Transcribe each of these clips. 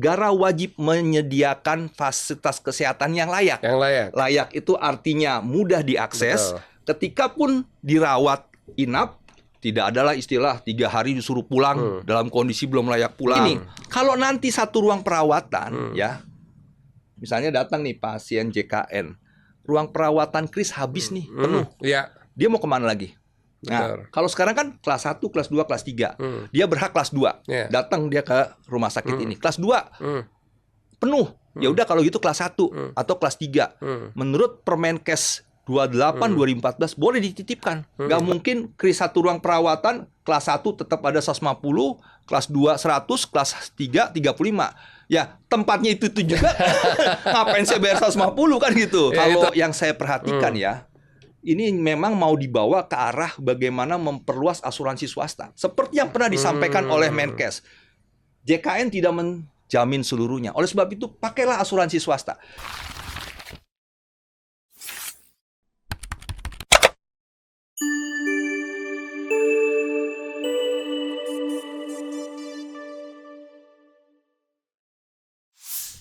Negara wajib menyediakan fasilitas kesehatan yang layak. Yang layak. Layak itu artinya mudah diakses. Betul. Ketika pun dirawat inap, tidak adalah istilah 3 hari disuruh pulang dalam kondisi belum layak pulang. Ini, kalau nanti satu ruang perawatan, ya, misalnya datang nih pasien JKN, ruang perawatan kris habis nih, penuh. Ya. Dia mau kemana lagi? Nah, Betul. kalau sekarang kan kelas 1, kelas 2, kelas 3. Dia berhak kelas 2. Yeah. Datang dia ke rumah sakit ini. Kelas 2 penuh. Ya udah kalau gitu kelas 1 atau kelas 3. Menurut Permenkes 28 2014 boleh dititipkan. Nggak mungkin kris satu ruang perawatan kelas 1 tetap ada 150, kelas 2 100, kelas 3 35. Ya, tempatnya itu juga. Ngapain saya bayar 150 kan gitu. Ya, Kalau yang saya perhatikan ya, ini memang mau dibawa ke arah bagaimana memperluas asuransi swasta. Seperti yang pernah disampaikan oleh Menkes. JKN tidak menjamin seluruhnya. Oleh sebab itu, pakailah asuransi swasta.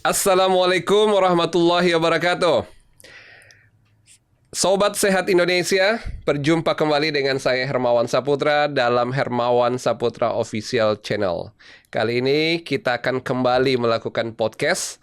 Assalamualaikum warahmatullahi wabarakatuh. Sobat Sehat Indonesia, berjumpa kembali dengan saya Hermawan Saputra dalam Hermawan Saputra Official Channel. Kali ini kita akan kembali melakukan podcast.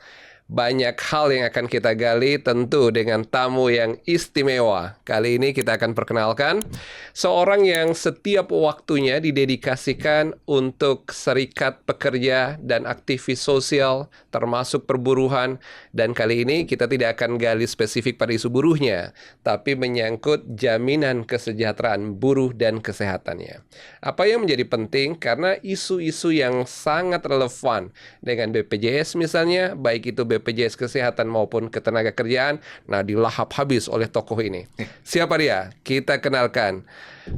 Banyak hal yang akan kita gali tentu dengan tamu yang istimewa. Kali ini kita akan perkenalkan seorang yang setiap waktunya didedikasikan untuk serikat pekerja dan aktivis sosial termasuk perburuhan. Dan kali ini kita tidak akan gali spesifik pada isu buruhnya, tapi menyangkut jaminan kesejahteraan buruh dan kesehatannya. Apa yang menjadi penting karena isu-isu yang sangat relevan dengan BPJS misalnya, baik itu BPJS Kesehatan maupun Ketenagakerjaan, nah dilahap habis oleh tokoh ini. Siapa dia? Kita kenalkan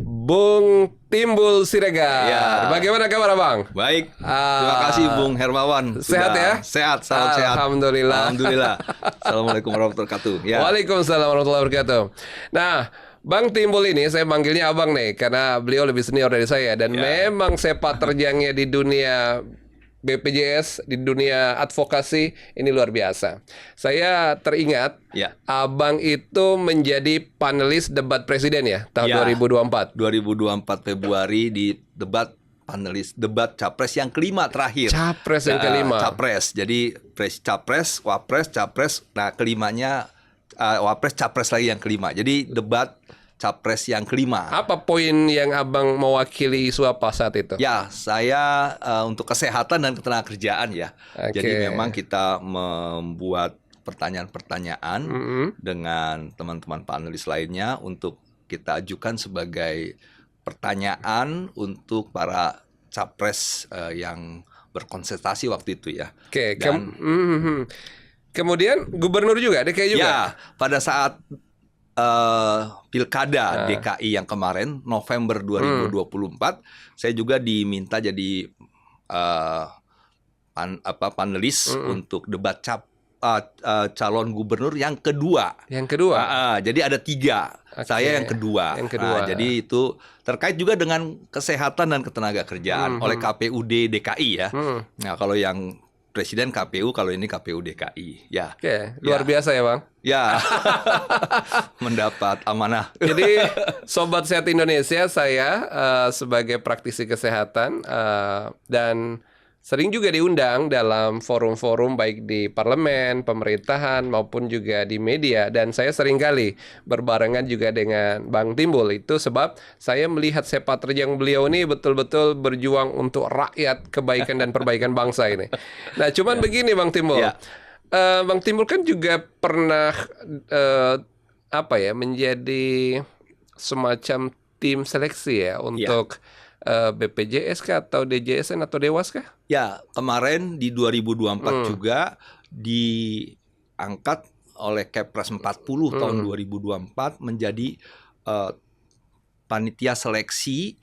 Bung Timbul Siregar. Ya. Bagaimana kabar, Bang? Baik, terima kasih Bung Hermawan. Sehat ya? Sehat, salam sehat. Alhamdulillah. Alhamdulillah. Assalamualaikum warahmatullahi wabarakatuh. Ya. Waalaikumsalam warahmatullahi wabarakatuh. Nah, Bang Timbul ini saya manggilnya Abang nih karena beliau lebih senior dari saya dan memang sepak terjangnya di dunia BPJS, di dunia advokasi ini luar biasa. Saya teringat Abang itu menjadi panelis debat presiden ya tahun 2024. 2024 Februari di debat panelis debat capres yang kelima terakhir. Capres yang kelima. Capres. Jadi capres, wapres, capres. Nah, kelimanya wapres, capres lagi yang kelima. Jadi debat capres yang kelima. Apa poin yang Abang mewakili isu apa saat itu? Ya, saya untuk kesehatan dan ketenagakerjaan ya. Oke. Jadi memang kita membuat pertanyaan-pertanyaan dengan teman-teman panelis lainnya untuk kita ajukan sebagai pertanyaan untuk para capres yang berkonsentrasi waktu itu ya. Oke. Kemudian gubernur juga, DKI juga? Ya, pada saat Pilkada DKI yang kemarin November 2024, saya juga diminta jadi panelis untuk debat calon gubernur yang kedua. Yang kedua. Jadi ada 3. Saya yang kedua. Jadi itu terkait juga dengan kesehatan dan ketenagakerjaan oleh KPUD DKI ya. Nah, kalau yang Presiden KPU, kalau ini KPU DKI. Ya. Oke, luar biasa ya, Bang. Ya. Mendapat amanah. Jadi Sobat Sehat Indonesia, saya sebagai praktisi kesehatan dan sering juga diundang dalam forum-forum baik di parlemen, pemerintahan maupun juga di media, dan saya seringkali berbarengan juga dengan Bang Timbul. Itu sebab saya melihat sepak terjang beliau ini betul-betul berjuang untuk rakyat, kebaikan dan perbaikan bangsa ini. Nah, cuman begini Bang Timbul. Bang Timbul kan juga pernah menjadi semacam tim seleksi ya untuk BPJS kah atau DJSN atau Dewas kah? Ya, kemarin di 2024 juga diangkat oleh Kepres 40 tahun 2024 menjadi panitia seleksi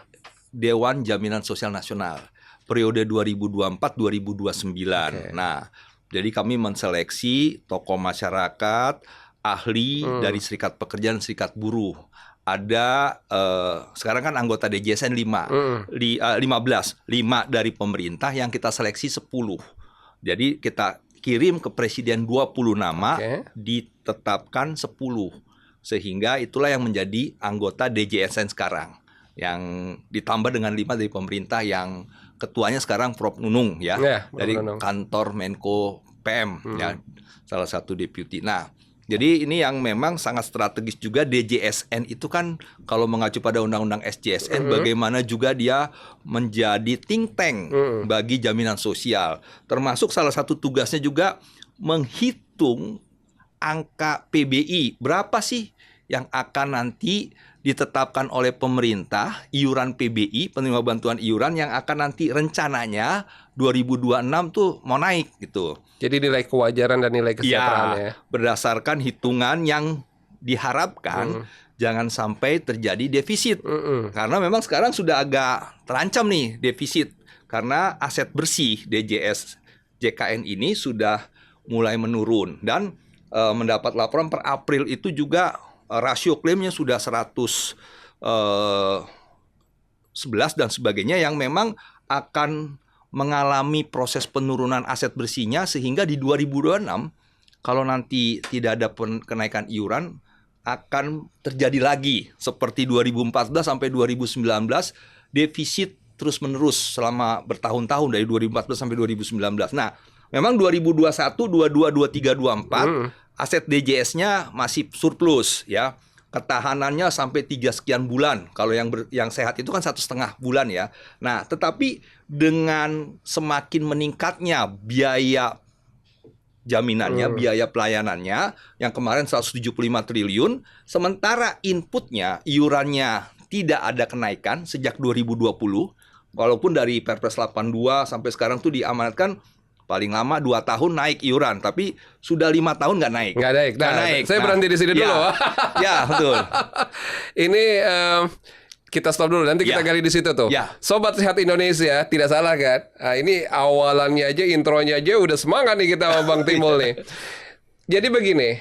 Dewan Jaminan Sosial Nasional periode 2024-2029. Nah, jadi kami menseleksi tokoh masyarakat, ahli dari Serikat Pekerja dan Serikat Buruh. Ada sekarang kan anggota DJSN 15, 5 dari pemerintah yang kita seleksi 10 Jadi kita kirim ke presiden 20 nama, ditetapkan 10. Sehingga itulah yang menjadi anggota DJSN sekarang. Yang ditambah dengan 5 dari pemerintah yang ketuanya sekarang Prof. Nunung ya, dari kantor Menko PM ya, salah satu deputi. Nah, jadi ini yang memang sangat strategis juga. DJSN itu kan kalau mengacu pada undang-undang SJSN, bagaimana juga dia menjadi think tank bagi jaminan sosial. Termasuk salah satu tugasnya juga menghitung angka PBI. Berapa sih yang akan nanti ditetapkan oleh pemerintah, iuran PBI, penerima bantuan iuran yang akan nanti rencananya 2026 tuh mau naik gitu. Jadi nilai kewajaran dan nilai kesejahteraan ya. Berdasarkan hitungan yang diharapkan jangan sampai terjadi defisit. Karena memang sekarang sudah agak terancam nih defisit. Karena aset bersih DJS JKN ini sudah mulai menurun. Dan mendapat laporan per April itu juga rasio klaimnya sudah 111 dan sebagainya, yang memang akan mengalami proses penurunan aset bersihnya, sehingga di 2026 kalau nanti tidak ada kenaikan iuran akan terjadi lagi seperti 2014 sampai 2019, defisit terus-menerus selama bertahun-tahun dari 2014 sampai 2019. Nah, memang 2021, 22, 23, 24 aset DJS-nya masih surplus ya. Ketahanannya sampai 3 sekian bulan. Kalau yang sehat itu kan 1,5 bulan ya. Nah, tetapi dengan semakin meningkatnya biaya jaminannya, biaya pelayanannya yang kemarin 175 triliun, sementara inputnya, iurannya tidak ada kenaikan sejak 2020. Walaupun dari Perpres 82 sampai sekarang tuh diamanatkan paling lama 2 tahun naik iuran, tapi sudah 5 tahun nggak naik. Nggak naik. Saya berhenti di sini dulu. Ya, betul. Ini kita stop dulu, nanti kita gali di situ tuh. Sobat Sehat Indonesia, tidak salah kan? Nah, ini awalannya aja, intronya aja udah semangat nih kita sama Bang Timbul nih. Jadi begini,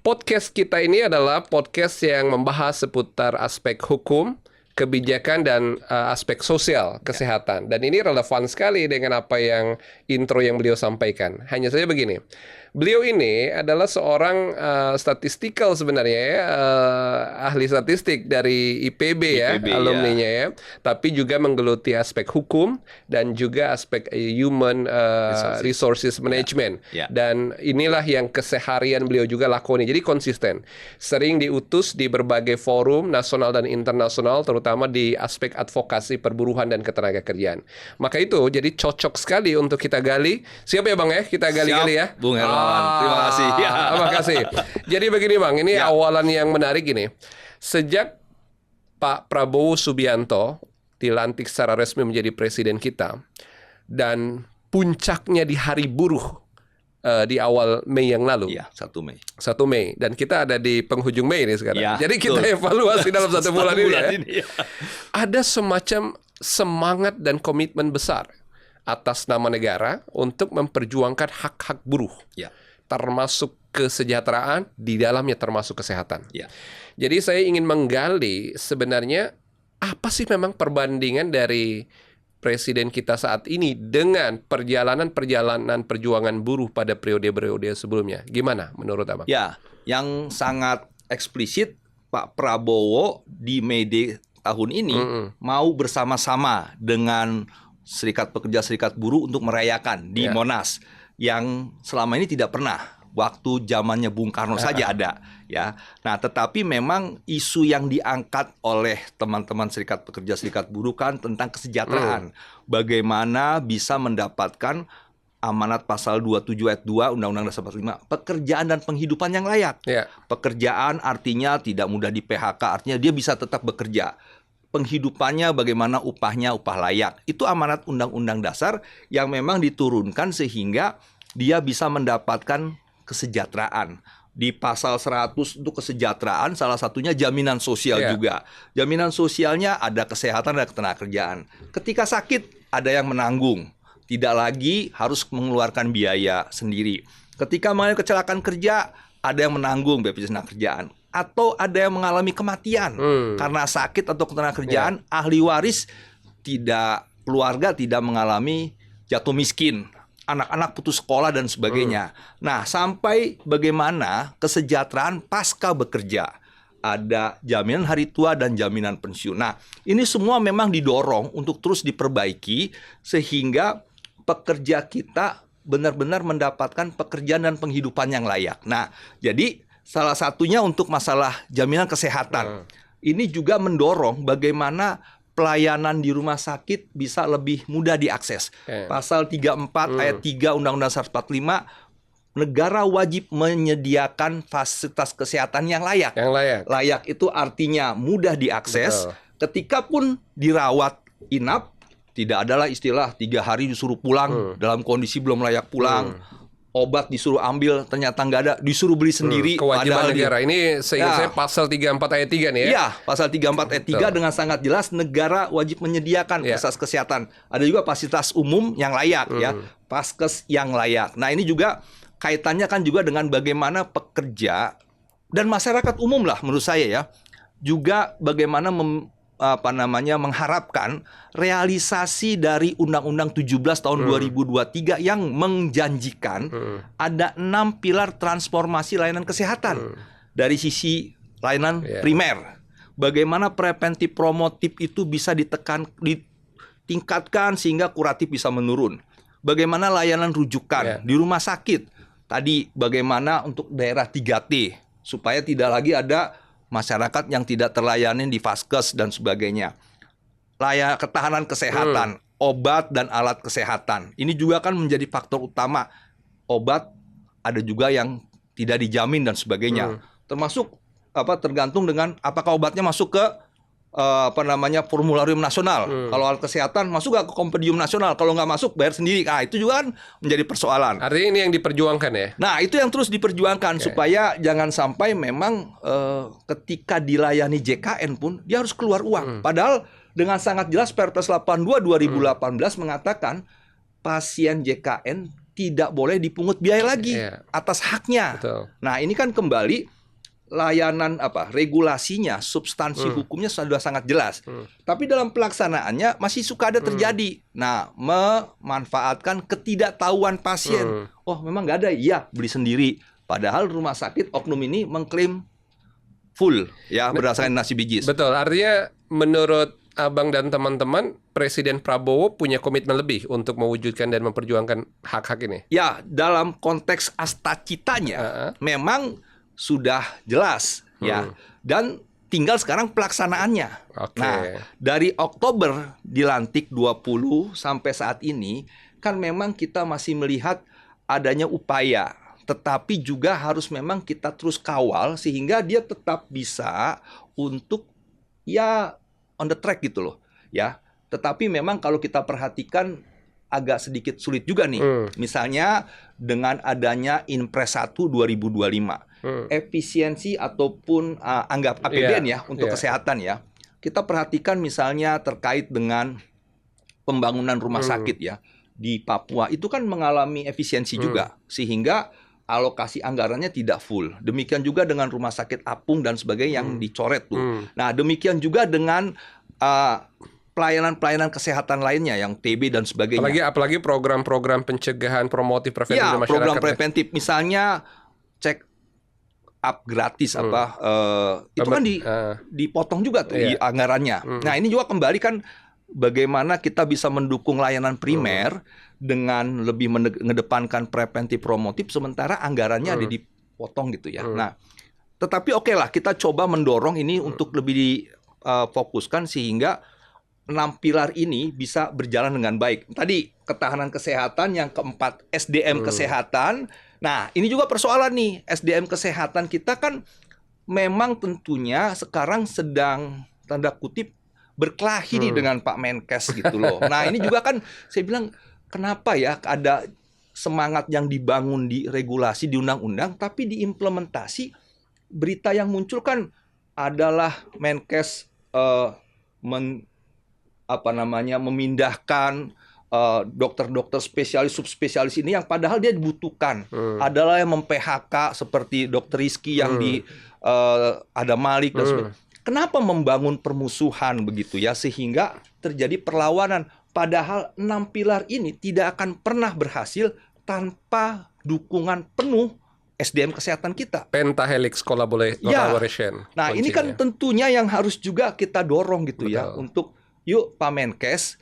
podcast kita ini adalah podcast yang membahas seputar aspek hukum, kebijakan, dan aspek sosial kesehatan. Dan ini relevan sekali dengan apa yang intro yang beliau sampaikan. Hanya saja begini, beliau ini adalah seorang statistikal sebenarnya ya, ahli statistik dari IPB ya, alumninya ya. Tapi juga menggeluti aspek hukum dan juga aspek human resources management. Dan inilah yang keseharian beliau juga lakoni. Jadi konsisten. Sering diutus di berbagai forum nasional dan internasional, terutama di aspek advokasi perburuhan dan ketenagakerjaan. Maka itu jadi cocok sekali untuk kita gali. Siap ya Bang ya? Kita gali-gali ya. Bung Hermawan, terima kasih. Terima kasih. Jadi begini Bang, ini awalan yang menarik ini. Sejak Pak Prabowo Subianto dilantik secara resmi menjadi presiden kita, dan puncaknya di hari buruh di awal Mei yang lalu. 1 Mei. 1 Mei. Dan kita ada di penghujung Mei ini sekarang. Jadi kita evaluasi dalam 1 bulan ini ya. Ada semacam semangat dan komitmen besar atas nama negara untuk memperjuangkan hak-hak buruh. Termasuk kesejahteraan, di dalamnya termasuk kesehatan. Jadi saya ingin menggali sebenarnya apa sih memang perbandingan dari presiden kita saat ini dengan perjalanan perjuangan buruh pada periode-periode sebelumnya. Gimana menurut Abang? Ya, yang sangat eksplisit Pak Prabowo di Mei tahun ini mau bersama-sama dengan Serikat Pekerja Serikat Buruh untuk merayakan di Monas yang selama ini tidak pernah. Waktu zamannya Bung Karno saja ada ya. Nah, tetapi memang isu yang diangkat oleh teman-teman Serikat Pekerja Serikat Buruh kan tentang kesejahteraan. Bagaimana bisa mendapatkan amanat pasal 27 ayat 2 Undang-Undang Dasar 45, pekerjaan dan penghidupan yang layak. Pekerjaan artinya tidak mudah di PHK, artinya dia bisa tetap bekerja. Penghidupannya bagaimana upahnya, upah layak. Itu amanat Undang-Undang Dasar yang memang diturunkan sehingga dia bisa mendapatkan kesejahteraan. Di pasal 100 untuk kesejahteraan, salah satunya jaminan sosial juga. Jaminan sosialnya ada kesehatan dan ketenagakerjaan. Ketika sakit, ada yang menanggung. Tidak lagi harus mengeluarkan biaya sendiri. Ketika mengalami kecelakaan kerja, ada yang menanggung BPJS Ketenagakerjaan. Atau ada yang mengalami kematian karena sakit atau ketenagakerjaan, ahli waris keluarga tidak mengalami jatuh miskin. anak-anak putus sekolah dan sebagainya. Nah, sampai bagaimana kesejahteraan pasca bekerja. Ada jaminan hari tua dan jaminan pensiun. Nah, ini semua memang didorong untuk terus diperbaiki sehingga pekerja kita benar-benar mendapatkan pekerjaan dan penghidupan yang layak. Nah, jadi salah satunya untuk masalah jaminan kesehatan. Ini juga mendorong bagaimana pelayanan di rumah sakit bisa lebih mudah diakses. Pasal 34 ayat 3 Undang-Undang 145, negara wajib menyediakan fasilitas kesehatan yang layak. Yang layak. Layak itu artinya mudah diakses. Ketika pun dirawat inap, tidak adalah istilah 3 hari disuruh pulang dalam kondisi belum layak pulang. Obat disuruh ambil, ternyata nggak ada, disuruh beli sendiri. Kewajiban negara. Ini seingat saya pasal 34 ayat 3 nih ya? Iya, pasal 34 ayat 3 dengan sangat jelas negara wajib menyediakan fasilitas kesehatan. Ada juga fasilitas umum yang layak ya, Paskes yang layak. Nah, ini juga kaitannya kan juga dengan bagaimana pekerja dan masyarakat umum lah menurut saya ya. Juga bagaimana mengharapkan realisasi dari Undang-Undang 17 tahun 2023 yang menjanjikan ada 6 pilar transformasi layanan kesehatan. Dari sisi layanan primer. Bagaimana preventif promotif itu bisa ditingkatkan sehingga kuratif bisa menurun. Bagaimana layanan rujukan di rumah sakit. Tadi bagaimana untuk daerah 3T supaya tidak lagi ada masyarakat yang tidak terlayani di vaskes dan sebagainya. Ketahanan kesehatan, obat dan alat kesehatan. Ini juga kan menjadi faktor utama. Obat ada juga yang tidak dijamin dan sebagainya. Termasuk tergantung dengan apakah obatnya masuk ke formularium nasional. Kalau alat kesehatan masuk nggak ke kompendium nasional. Kalau nggak masuk bayar sendiri. Nah, itu juga kan menjadi persoalan. Artinya ini yang diperjuangkan ya? Nah, itu yang terus diperjuangkan supaya jangan sampai memang ketika dilayani JKN pun dia harus keluar uang. Padahal dengan sangat jelas Perpres 82 2018 mengatakan pasien JKN tidak boleh dipungut biaya lagi atas haknya. Betul. Nah, ini kan kembali layanan regulasinya, substansi hukumnya sudah sangat jelas. Tapi dalam pelaksanaannya masih suka ada terjadi. Nah, memanfaatkan ketidaktahuan pasien. Oh, memang nggak ada. Iya, beli sendiri. Padahal rumah sakit oknum ini mengklaim full ya berdasarkan nasi bijis. Betul. Artinya menurut Abang dan teman-teman, Presiden Prabowo punya komitmen lebih untuk mewujudkan dan memperjuangkan hak-hak ini. Ya, dalam konteks astacitanya memang sudah jelas ya, dan tinggal sekarang pelaksanaannya. Nah, dari Oktober dilantik 20 sampai saat ini kan memang kita masih melihat adanya upaya, tetapi juga harus memang kita terus kawal sehingga dia tetap bisa untuk ya on the track gitu loh ya. Tetapi memang kalau kita perhatikan agak sedikit sulit juga nih. Misalnya dengan adanya Inpres 1 2025. Efisiensi ataupun anggap APBN untuk kesehatan ya. Kita perhatikan misalnya terkait dengan pembangunan rumah sakit ya di Papua itu kan mengalami efisiensi juga sehingga alokasi anggarannya tidak full. Demikian juga dengan rumah sakit apung dan sebagainya yang dicoret tuh. Nah, demikian juga dengan pelayanan-pelayanan kesehatan lainnya yang TB dan sebagainya. Apalagi program-program pencegahan promotif preventif ya, masyarakat. Program preventif misalnya cek up gratis itu kan dipotong juga tuh di anggarannya. Nah, ini juga kembali kan bagaimana kita bisa mendukung layanan primer dengan lebih mengedepankan preventif promotif sementara anggarannya ada dipotong gitu ya. Nah, tetapi oke lah kita coba mendorong ini untuk lebih difokuskan sehingga 6 pilar ini bisa berjalan dengan baik. Tadi ketahanan kesehatan, yang keempat SDM kesehatan. Nah, ini juga persoalan nih, SDM kesehatan kita kan memang tentunya sekarang sedang tanda kutip berkelahi nih dengan Pak Menkes gitu loh. Nah, ini juga kan saya bilang kenapa ya ada semangat yang dibangun di regulasi di undang-undang tapi diimplementasi berita yang muncul kan adalah Menkes memindahkan dokter-dokter spesialis subspesialis ini yang padahal dia dibutuhkan adalah yang mem-PHK seperti Dokter Rizky yang ada Malik dan sebagainya. Kenapa membangun permusuhan begitu ya sehingga terjadi perlawanan? Padahal 6 pilar ini tidak akan pernah berhasil tanpa dukungan penuh SDM kesehatan kita. Pentahelix collaboration. Nah, ini kan tentunya yang harus juga kita dorong gitu ya, untuk yuk Pak Menkes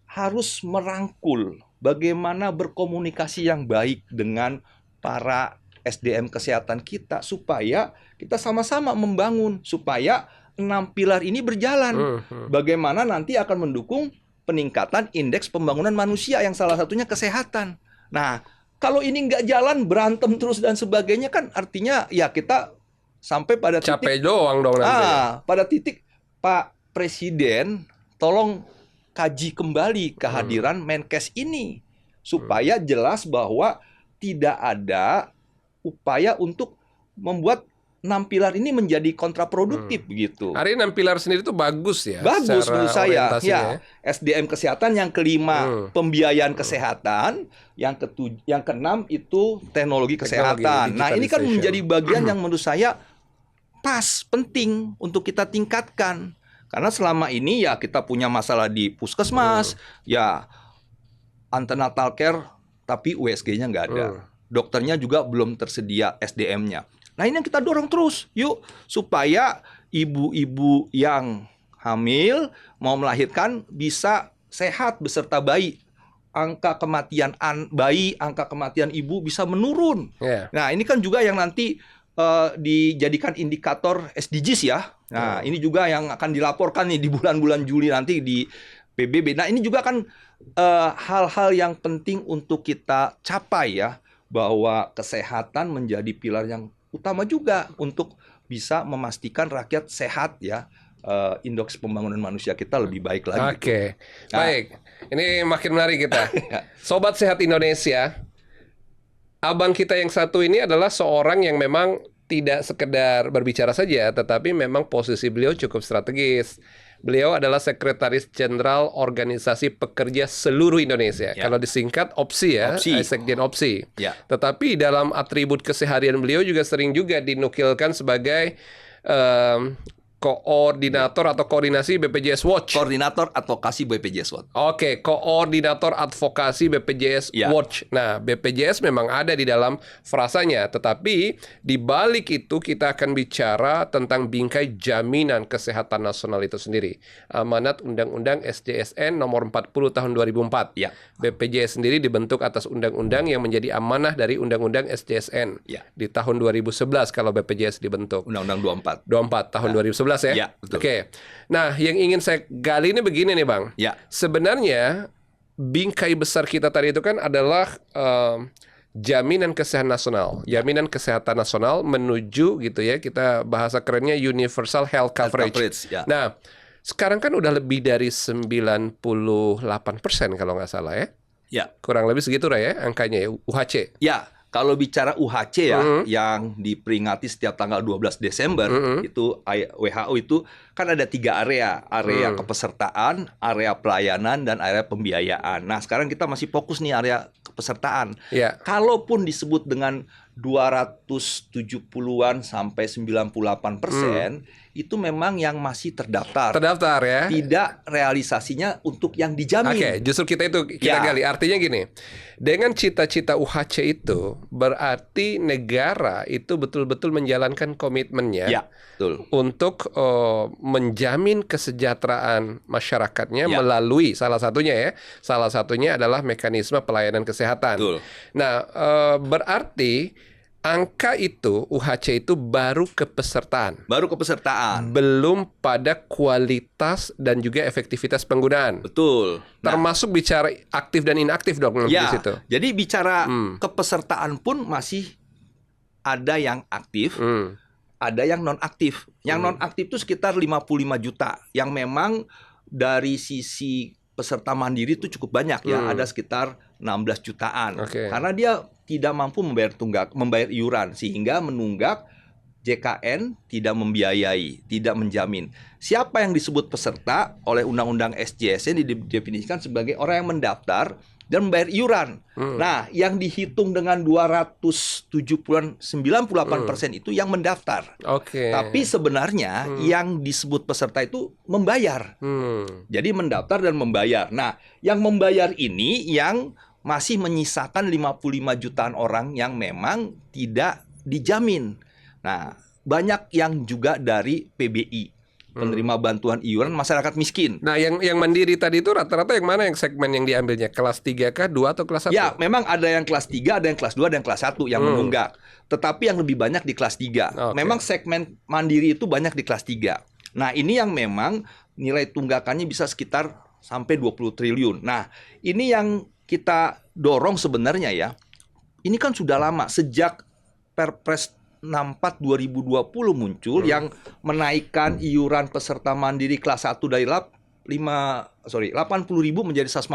harus merangkul bagaimana berkomunikasi yang baik dengan para SDM kesehatan kita supaya kita sama-sama membangun supaya 6 pilar ini berjalan. Bagaimana nanti akan mendukung peningkatan indeks pembangunan manusia yang salah satunya kesehatan. Nah, kalau ini nggak jalan, berantem terus dan sebagainya kan artinya ya kita sampai pada titik capek doang dong nanti. Pada titik Pak Presiden tolong kaji kembali kehadiran Menkes ini supaya jelas bahwa tidak ada upaya untuk membuat 6 pilar ini menjadi kontraproduktif begitu. Hari 6 pilar sendiri itu bagus ya. Bagus menurut saya. Ya, SDM kesehatan, yang kelima pembiayaan kesehatan, yang keenam itu teknologi kesehatan. Nah, ini kan menjadi bagian yang menurut saya pas, penting untuk kita tingkatkan. Karena selama ini ya kita punya masalah di puskesmas, ya antenatal care tapi USG-nya nggak ada. Dokternya juga belum tersedia SDM-nya. Nah, ini yang kita dorong terus, yuk, supaya ibu-ibu yang hamil mau melahirkan bisa sehat beserta bayi. Angka kematian bayi, angka kematian ibu bisa menurun. Nah, ini kan juga yang nanti dijadikan indikator SDGs ya. Nah, ini juga yang akan dilaporkan nih di bulan-bulan Juli nanti di PBB. Nah, ini juga kan hal-hal yang penting untuk kita capai ya, bahwa kesehatan menjadi pilar yang utama juga untuk bisa memastikan rakyat sehat ya, indeks pembangunan manusia kita lebih baik lagi. Oke. Baik. Ini makin menarik kita. Sobat Sehat Indonesia, abang kita yang satu ini adalah seorang yang memang tidak sekedar berbicara saja, tetapi memang posisi beliau cukup strategis. Beliau adalah Sekretaris Jenderal Organisasi Pekerja Seluruh Indonesia. Kalau disingkat OPSI ya, Sekjen OPSI. Tetapi dalam atribut keseharian beliau juga sering juga dinukilkan sebagai koordinator atau koordinasi BPJS Watch. Koordinator advokasi BPJS Watch. Oke, koordinator advokasi BPJS Watch. Nah, BPJS memang ada di dalam frasanya, tetapi di balik itu kita akan bicara tentang bingkai jaminan kesehatan nasional itu sendiri. Amanat Undang-Undang SJSN nomor 40 tahun 2004. BPJS sendiri dibentuk atas undang-undang yang menjadi amanah dari Undang-Undang SJSN di tahun 2011 kalau BPJS dibentuk. Undang-Undang 24 tahun 2011 ya? Oke. Nah, yang ingin saya gali ini begini nih, Bang. Sebenarnya bingkai besar kita tadi itu kan adalah jaminan kesehatan nasional. Jaminan kesehatan nasional menuju gitu ya, kita bahasa kerennya universal health coverage. Nah, sekarang kan udah lebih dari 98% kalau nggak salah ya? Kurang lebih segitu lah ya angkanya ya, UHC. Kalau bicara UHC ya, yang diperingati setiap tanggal 12 Desember, itu WHO itu kan ada 3 area. Area kepesertaan, area pelayanan, dan area pembiayaan. Nah, sekarang kita masih fokus nih area kepesertaan. Kalaupun disebut dengan 270-an sampai 98%, itu memang yang masih terdaftar. Terdaftar ya. Tidak realisasinya untuk yang dijamin. Oke, justru kita gali. Artinya gini, dengan cita-cita UHC itu berarti negara itu betul-betul menjalankan komitmennya untuk menjamin kesejahteraan masyarakatnya melalui salah satunya adalah mekanisme pelayanan kesehatan. Nah, berarti angka itu, UHC itu baru kepesertaan. Belum pada kualitas dan juga efektivitas penggunaan. Termasuk bicara aktif dan inaktif dong di situ. Jadi bicara kepesertaan pun masih ada yang aktif, ada yang non-aktif. Yang non-aktif itu sekitar 55 juta. Yang memang dari sisi peserta mandiri itu cukup banyak ya, ada sekitar 16 jutaan. Karena dia tidak mampu membayar iuran, sehingga menunggak JKN tidak membiayai, tidak menjamin. Siapa yang disebut peserta oleh Undang-Undang SJSN didefinisikan sebagai orang yang mendaftar dan membayar iuran. Nah, yang dihitung dengan 270-an 98% itu yang mendaftar. Oke. Tapi sebenarnya yang disebut peserta itu membayar. Jadi mendaftar dan membayar. Nah, yang membayar ini yang masih menyisakan 55 jutaan orang yang memang tidak dijamin. Nah, banyak yang juga dari PBI, penerima bantuan iuran masyarakat miskin. Nah, yang mandiri tadi itu rata-rata yang mana yang segmen yang diambilnya? Kelas 3 kah, 2 atau kelas 1? Ya, memang ada yang kelas 3, ada yang kelas 2, ada yang kelas 1 yang menunggak. Tetapi yang lebih banyak di kelas 3. Oke. Memang segmen mandiri itu banyak di kelas 3. Nah, ini yang memang nilai tunggakannya bisa sekitar sampai 20 triliun. Nah, ini yang kita dorong sebenarnya ya. Ini kan sudah lama, sejak Perpres 64 2020 muncul yang menaikkan iuran peserta mandiri kelas 1 dari 80.000 menjadi 150.000,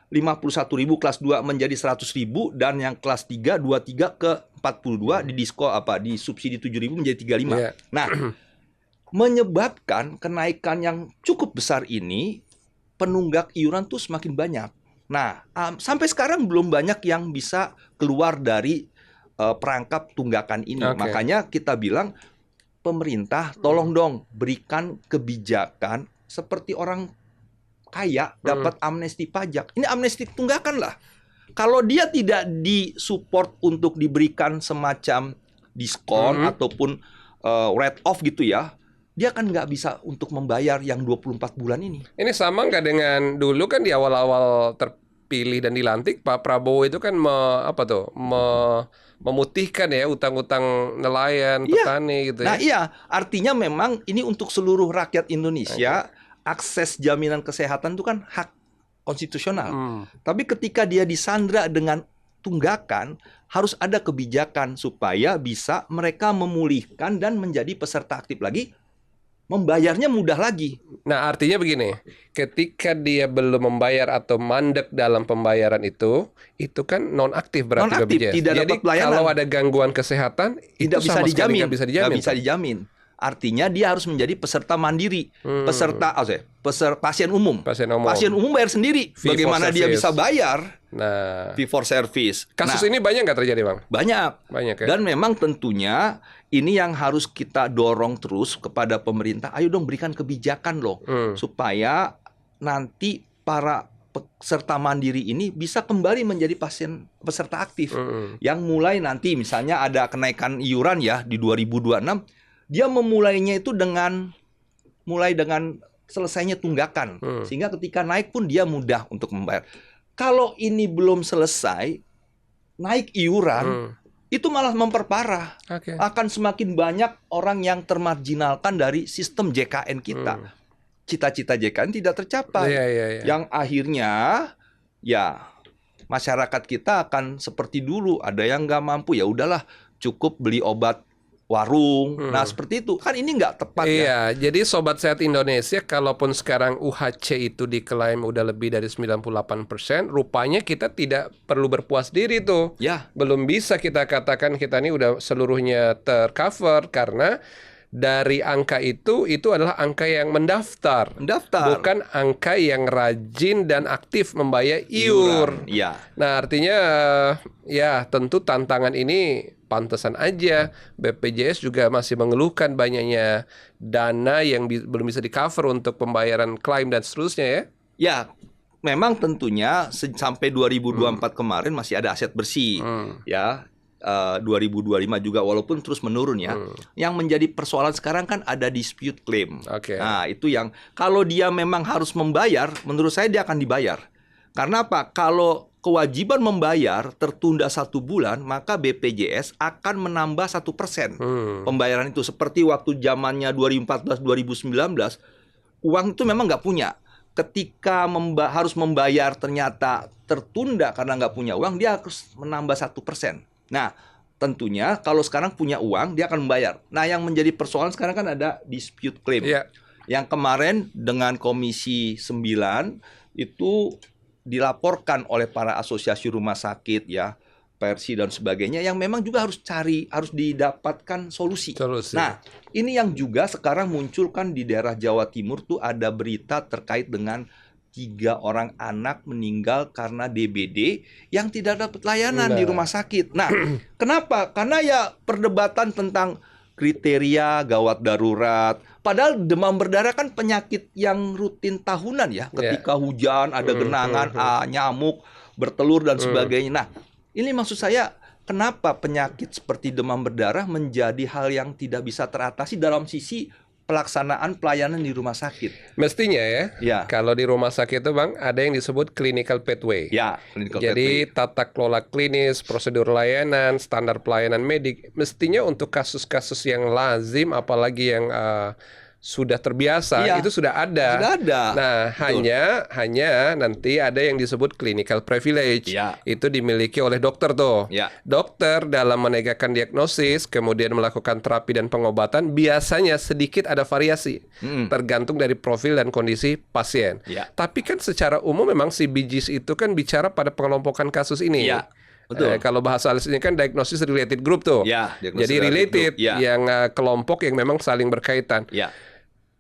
51.000 kelas 2 menjadi 100.000, dan yang kelas 3 23 ke 42 di subsidi 7.000 menjadi 35. Yeah. Nah, menyebabkan kenaikan yang cukup besar ini, penunggak iuran tuh semakin banyak. Nah, sampai sekarang belum banyak yang bisa keluar dari perangkap tunggakan ini. Oke. Makanya kita bilang, pemerintah tolong dong berikan kebijakan seperti orang kaya dapat amnesti pajak. Ini amnesti tunggakan lah. Kalau dia tidak disupport untuk diberikan semacam diskon ataupun write off gitu ya, dia kan nggak bisa untuk membayar yang 24 bulan ini. Ini sama nggak dengan dulu kan di awal-awal terpilih dan dilantik Pak Prabowo itu kan memutihkan ya utang-utang nelayan, petani gitu ya. Nah iya, artinya memang ini untuk seluruh rakyat Indonesia, akses jaminan kesehatan itu kan hak konstitusional. Tapi ketika dia disandra dengan tunggakan, harus ada kebijakan supaya bisa mereka memulihkan dan menjadi peserta aktif lagi, membayarnya mudah lagi. Nah, artinya begini, ketika dia belum membayar atau mandek dalam pembayaran itu kan nonaktif berarti Non-aktif, BPJS. tidak Jadi dapat pelayanan. kalau ada gangguan kesehatan itu Tidak bisa sama sekali dijamin. nggak bisa dijamin. Nggak bisa dijamin. Artinya dia harus menjadi peserta mandiri, pasien umum. Pasien umum. Pasien umum bayar sendiri. Fee for Bagaimana dia service. bisa bayar Nah, fee for service? kasus Nah, ini banyak nggak terjadi, Bang? banyak. Banyak ya. Dan memang tentunya ini yang harus kita dorong terus kepada pemerintah. Ayo dong berikan kebijakan loh, supaya nanti para peserta mandiri ini bisa kembali menjadi peserta aktif. Yang mulai nanti misalnya ada kenaikan iuran ya di 2026, dia memulainya itu mulai dengan selesainya tunggakan. Sehingga ketika naik pun dia mudah untuk membayar. Kalau ini belum selesai, naik iuran, itu malah memperparah. Oke. Akan semakin banyak orang yang termarginalkan dari sistem JKN kita. Cita-cita JKN tidak tercapai. Iya. Yang akhirnya, ya masyarakat kita akan seperti dulu. Ada yang nggak mampu, ya udahlah cukup beli obat warung. Nah seperti itu kan ini nggak tepat ya. Iya, jadi Sobat Sehat Indonesia, kalaupun sekarang UHC itu diklaim udah lebih dari 98%, rupanya kita tidak perlu berpuas diri tuh. Ya. Belum bisa kita katakan kita ini udah seluruhnya tercover, karena dari angka itu adalah angka yang mendaftar. Bukan angka yang rajin dan aktif membayar iur. Iya. Nah, artinya ya tentu tantangan ini pantesan aja BPJS juga masih mengeluhkan banyaknya dana yang belum bisa di-cover untuk pembayaran klaim dan seterusnya ya. Ya, memang tentunya sampai 2024 kemarin masih ada aset bersih. Ya, 2025 juga walaupun terus menurun ya. Yang menjadi persoalan sekarang kan ada dispute claim. Oke. Nah, itu yang kalau dia memang harus membayar, menurut saya dia akan dibayar. Karena apa? Kalau kewajiban membayar tertunda 1 bulan, maka BPJS akan menambah 1% pembayaran itu. Seperti waktu zamannya 2014-2019, uang itu memang nggak punya. Ketika harus membayar ternyata tertunda karena nggak punya uang, dia harus menambah 1%. Nah, tentunya kalau sekarang punya uang, dia akan membayar. Nah, yang menjadi persoalan sekarang kan ada dispute claim. Yeah. Yang kemarin dengan Komisi 9 itu dilaporkan oleh para asosiasi rumah sakit ya, Persi dan sebagainya, yang memang juga harus didapatkan solusi. Nah, ini yang juga sekarang muncul kan di daerah Jawa Timur tuh ada berita terkait dengan 3 orang anak meninggal karena DBD yang tidak dapat layanan di rumah sakit. Nah, kenapa? Karena ya perdebatan tentang kriteria gawat darurat. Padahal demam berdarah kan penyakit yang rutin tahunan ya. Ketika hujan, ada genangan, nyamuk, bertelur dan sebagainya. Nah, ini maksud saya kenapa penyakit seperti demam berdarah menjadi hal yang tidak bisa teratasi dalam sisi pelaksanaan pelayanan di rumah sakit. Mestinya Ya. kalau di rumah sakit itu Bang, ada yang disebut clinical pathway. Ya, clinical Jadi pathway. tata kelola klinis, prosedur layanan, standar pelayanan medik, mestinya untuk kasus-kasus yang lazim, apalagi yang sudah terbiasa, Iya. itu sudah ada. Sudah ada. Nah, Betul. hanya nanti ada yang disebut clinical privilege. Ya. Itu dimiliki oleh dokter tuh. Ya. Dokter dalam menegakkan diagnosis, kemudian melakukan terapi dan pengobatan, biasanya sedikit ada variasi, tergantung dari profil dan kondisi pasien. Ya. Tapi kan secara umum memang CBGS itu kan bicara pada pengelompokan kasus ini. Ya, betul. Kalau bahasa halusnya kan diagnosis related group tuh. Ya, diagnosis Jadi related related group. Ya. yang kelompok yang memang saling berkaitan. Ya.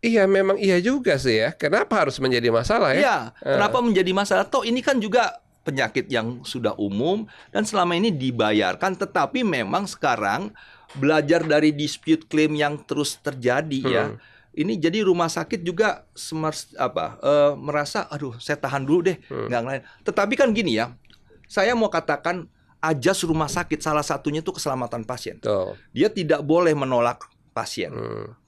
Iya, memang iya juga sih ya. Kenapa harus menjadi masalah ya? Iya, kenapa menjadi masalah? Toh ini kan juga penyakit yang sudah umum dan selama ini dibayarkan, tetapi memang sekarang belajar dari dispute claim yang terus terjadi ya. Ini jadi rumah sakit juga merasa aduh saya tahan dulu deh, nggak lain. Tetapi kan gini ya, saya mau katakan ajas rumah sakit salah satunya itu keselamatan pasien. Tuh. Dia tidak boleh menolak pasien.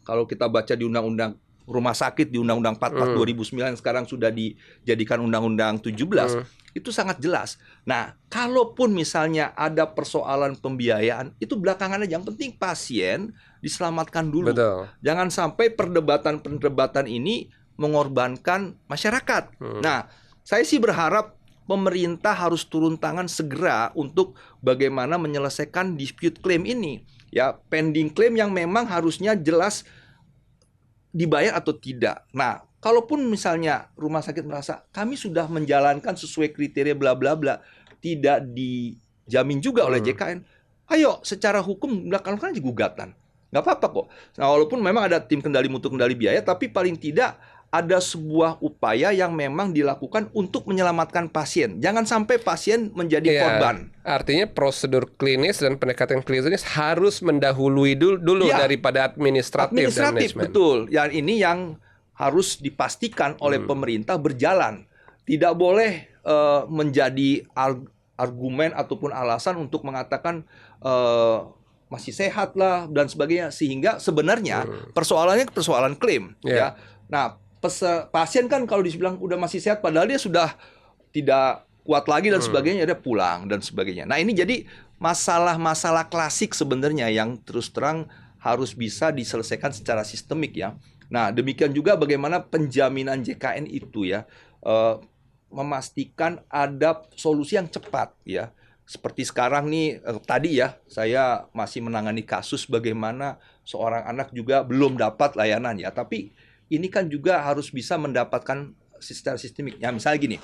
Kalau kita baca di Undang-Undang Rumah Sakit di Undang-Undang 44 2009 sekarang sudah dijadikan Undang-Undang 17, itu sangat jelas. Nah, kalaupun misalnya ada persoalan pembiayaan, itu belakangan aja. Yang penting pasien diselamatkan dulu. Betul. Jangan sampai perdebatan-perdebatan ini mengorbankan masyarakat. Nah, saya sih berharap pemerintah harus turun tangan segera untuk bagaimana menyelesaikan dispute claim ini. Ya, pending claim yang memang harusnya jelas dibayar atau tidak. Nah, kalaupun misalnya rumah sakit merasa kami sudah menjalankan sesuai kriteria bla bla bla, tidak dijamin juga oleh JKN, ayo secara hukum melakukan aja gugatan. Nggak apa-apa kok. Nah, walaupun memang ada tim kendali mutu kendali biaya, tapi paling tidak ada sebuah upaya yang memang dilakukan untuk menyelamatkan pasien. Jangan sampai pasien menjadi korban. Artinya prosedur klinis dan pendekatan klinis harus mendahului dulu daripada administratif dan manajemen. Betul. Yang ini yang harus dipastikan oleh pemerintah berjalan. Tidak boleh menjadi argumen ataupun alasan untuk mengatakan masih sehat lah dan sebagainya, sehingga sebenarnya persoalannya persoalan klaim. Ya. Nah, pasien kan kalau dibilang udah masih sehat padahal dia sudah tidak kuat lagi dan sebagainya, dia pulang dan sebagainya. Nah, ini jadi masalah-masalah klasik sebenarnya yang terus terang harus bisa diselesaikan secara sistemik ya. Nah, demikian juga bagaimana penjaminan JKN itu ya, memastikan ada solusi yang cepat ya. Seperti sekarang nih, tadi ya saya masih menangani kasus bagaimana seorang anak juga belum dapat layanan ya, tapi ini kan juga harus bisa mendapatkan secara sistemik. Ya, misalnya gini,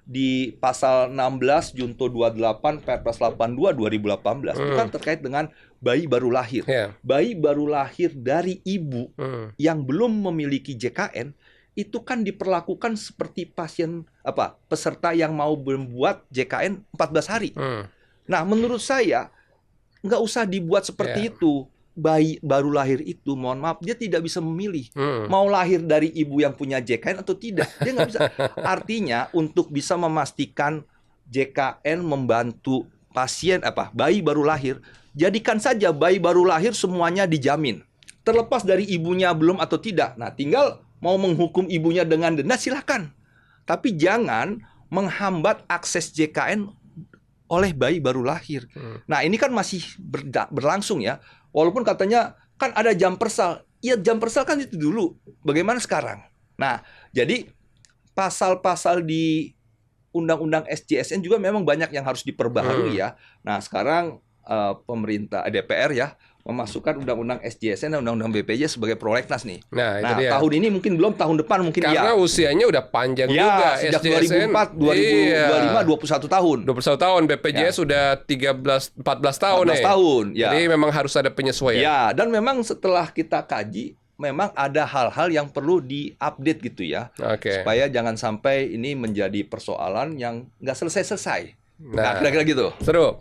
di pasal 16 Junto 28 Perpres 82 2018 itu kan terkait dengan bayi baru lahir. Bayi baru lahir dari ibu yang belum memiliki JKN itu kan diperlakukan seperti pasien peserta yang mau membuat JKN 14 hari. Nah, menurut saya nggak usah dibuat seperti itu. Bayi baru lahir itu, mohon maaf, dia tidak bisa memilih mau lahir dari ibu yang punya JKN atau tidak. Dia nggak bisa. Artinya untuk bisa memastikan JKN membantu pasien bayi baru lahir, jadikan saja bayi baru lahir semuanya dijamin. Terlepas dari ibunya belum atau tidak. Nah, tinggal mau menghukum ibunya dengan denda silakan. Tapi jangan menghambat akses JKN oleh bayi baru lahir. Nah, ini kan masih berlangsung ya. Walaupun katanya kan ada jam persal. Iya, jam persal kan itu dulu. Bagaimana sekarang? Nah, jadi pasal-pasal di Undang-Undang SJSN juga memang banyak yang harus diperbaharui ya. Nah, sekarang pemerintah DPR ya memasukkan Undang-Undang SJSN dan Undang-Undang BPJS sebagai prolegnas nih. Nah, itu dia. Tahun ini mungkin belum, tahun depan mungkin karena usianya udah panjang juga. Sejak SJSN 2004, 2025, 21 tahun. 21 tahun, BPJS sudah 14 tahun 14 tahun, ya. Jadi memang harus ada penyesuaian. Ya, dan memang setelah kita kaji, memang ada hal-hal yang perlu diupdate gitu ya. Oke. Supaya jangan sampai ini menjadi persoalan yang nggak selesai-selesai. Nah, Nah, kira-kira gitu. seru.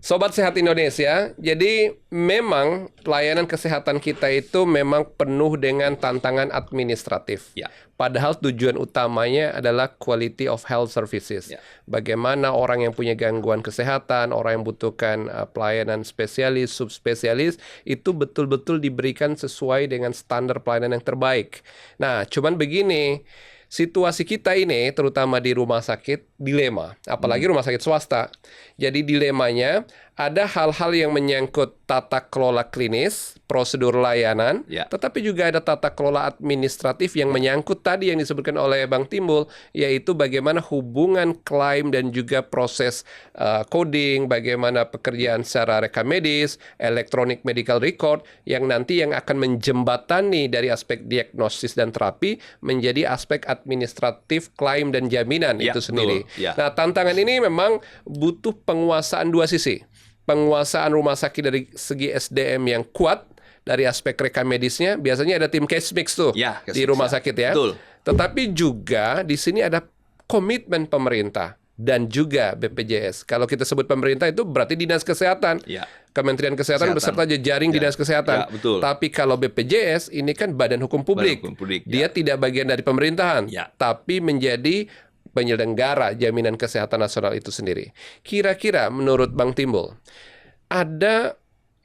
Sobat Sehat Indonesia, jadi memang pelayanan kesehatan kita itu memang penuh dengan tantangan administratif. Ya. Padahal tujuan utamanya adalah quality of health services. Ya. Bagaimana orang yang punya gangguan kesehatan, orang yang butuhkan pelayanan spesialis, subspesialis, itu betul-betul diberikan sesuai dengan standar pelayanan yang terbaik. Nah, cuman begini, situasi kita ini, terutama di rumah sakit, dilema. Apalagi rumah sakit swasta. Jadi dilemanya, ada hal-hal yang menyangkut tata kelola klinis, prosedur layanan, Ya. tetapi juga ada tata kelola administratif yang menyangkut tadi yang disebutkan oleh Bang Timbul, yaitu bagaimana hubungan klaim dan juga proses coding, bagaimana pekerjaan secara rekam medis, electronic medical record, yang nanti yang akan menjembatani dari aspek diagnosis dan terapi menjadi aspek administratif klaim dan jaminan Ya, itu sendiri. betul. Ya. Nah, tantangan ini memang butuh penguasaan dua sisi. Penguasaan rumah sakit dari segi SDM yang kuat, dari aspek rekam medisnya, biasanya ada tim case mix tuh Ya, case di mix, rumah ya. sakit ya. Betul. Tetapi juga di sini ada komitmen pemerintah dan juga BPJS. Kalau kita sebut pemerintah itu berarti Dinas Kesehatan. Ya. Kementerian Kesehatan beserta jejaring Dinas Kesehatan. Ya, betul. Tapi kalau BPJS ini kan Badan Hukum Publik. Badan Hukum Publik, Dia tidak bagian dari pemerintahan, Ya. tapi menjadi penyelenggara jaminan kesehatan nasional itu sendiri. Kira-kira menurut Bang Timbul,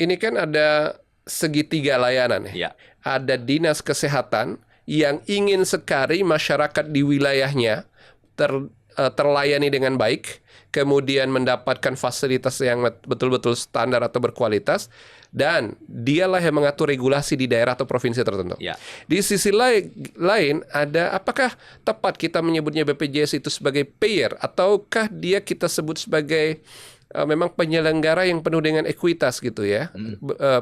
ini kan ada segitiga layanan ya. Ya. Ada dinas kesehatan yang ingin sekali masyarakat di wilayahnya terlayani dengan baik, kemudian mendapatkan fasilitas yang betul-betul standar atau berkualitas, dan dialah yang mengatur regulasi di daerah atau provinsi tertentu. Ya. Di sisi lain ada, apakah tepat kita menyebutnya BPJS itu sebagai payer, ataukah dia kita sebut sebagai memang penyelenggara yang penuh dengan ekuitas gitu ya,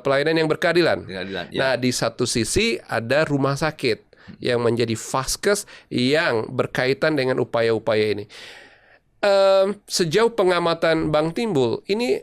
pelayanan yang berkeadilan. Keadilan, ya. Nah, di satu sisi ada rumah sakit yang menjadi vaskes yang berkaitan dengan upaya-upaya ini. Sejauh pengamatan Bang Timbul, ini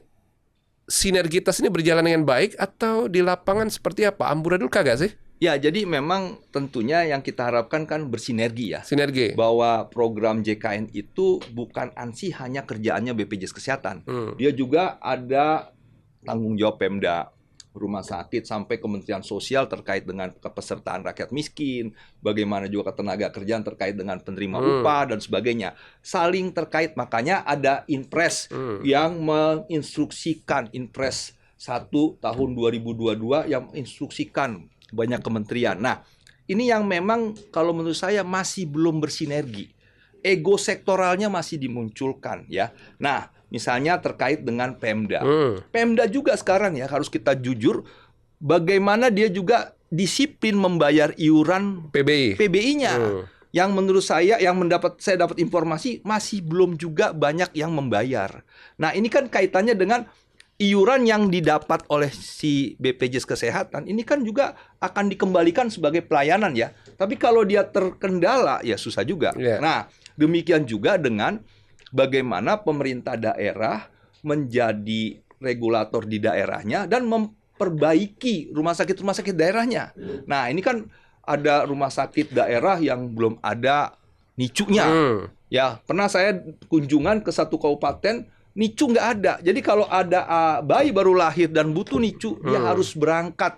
sinergitas ini berjalan dengan baik atau di lapangan seperti apa? Amburadul kagak sih? Ya, jadi memang tentunya yang kita harapkan kan bersinergi ya. Sinergi. Bahwa program JKN itu bukan ansih hanya kerjaannya BPJS Kesehatan. Dia juga ada tanggung jawab Pemda, rumah sakit, sampai Kementerian Sosial terkait dengan kepesertaan rakyat miskin, bagaimana juga ketenaga kerjaan terkait dengan penerima upah dan sebagainya. Saling terkait, makanya ada Inpres yang menginstruksikan, Inpres 1 tahun 2022 yang menginstruksikan banyak kementerian. Nah, ini yang memang kalau menurut saya masih belum bersinergi. Ego sektoralnya masih dimunculkan ya. Nah, misalnya terkait dengan Pemda. Pemda juga sekarang ya harus kita jujur bagaimana dia juga disiplin membayar iuran PBI-nya. Yang menurut saya saya dapat informasi masih belum juga banyak yang membayar. Nah, ini kan kaitannya dengan iuran yang didapat oleh si BPJS Kesehatan ini kan juga akan dikembalikan sebagai pelayanan ya. Tapi kalau dia terkendala ya susah juga. Nah, demikian juga dengan bagaimana pemerintah daerah menjadi regulator di daerahnya dan memperbaiki rumah sakit daerahnya. Nah, ini kan ada rumah sakit daerah yang belum ada NICU-nya. Ya, pernah saya kunjungan ke satu kabupaten, NICU nggak ada. Jadi kalau ada bayi baru lahir dan butuh NICU, dia harus berangkat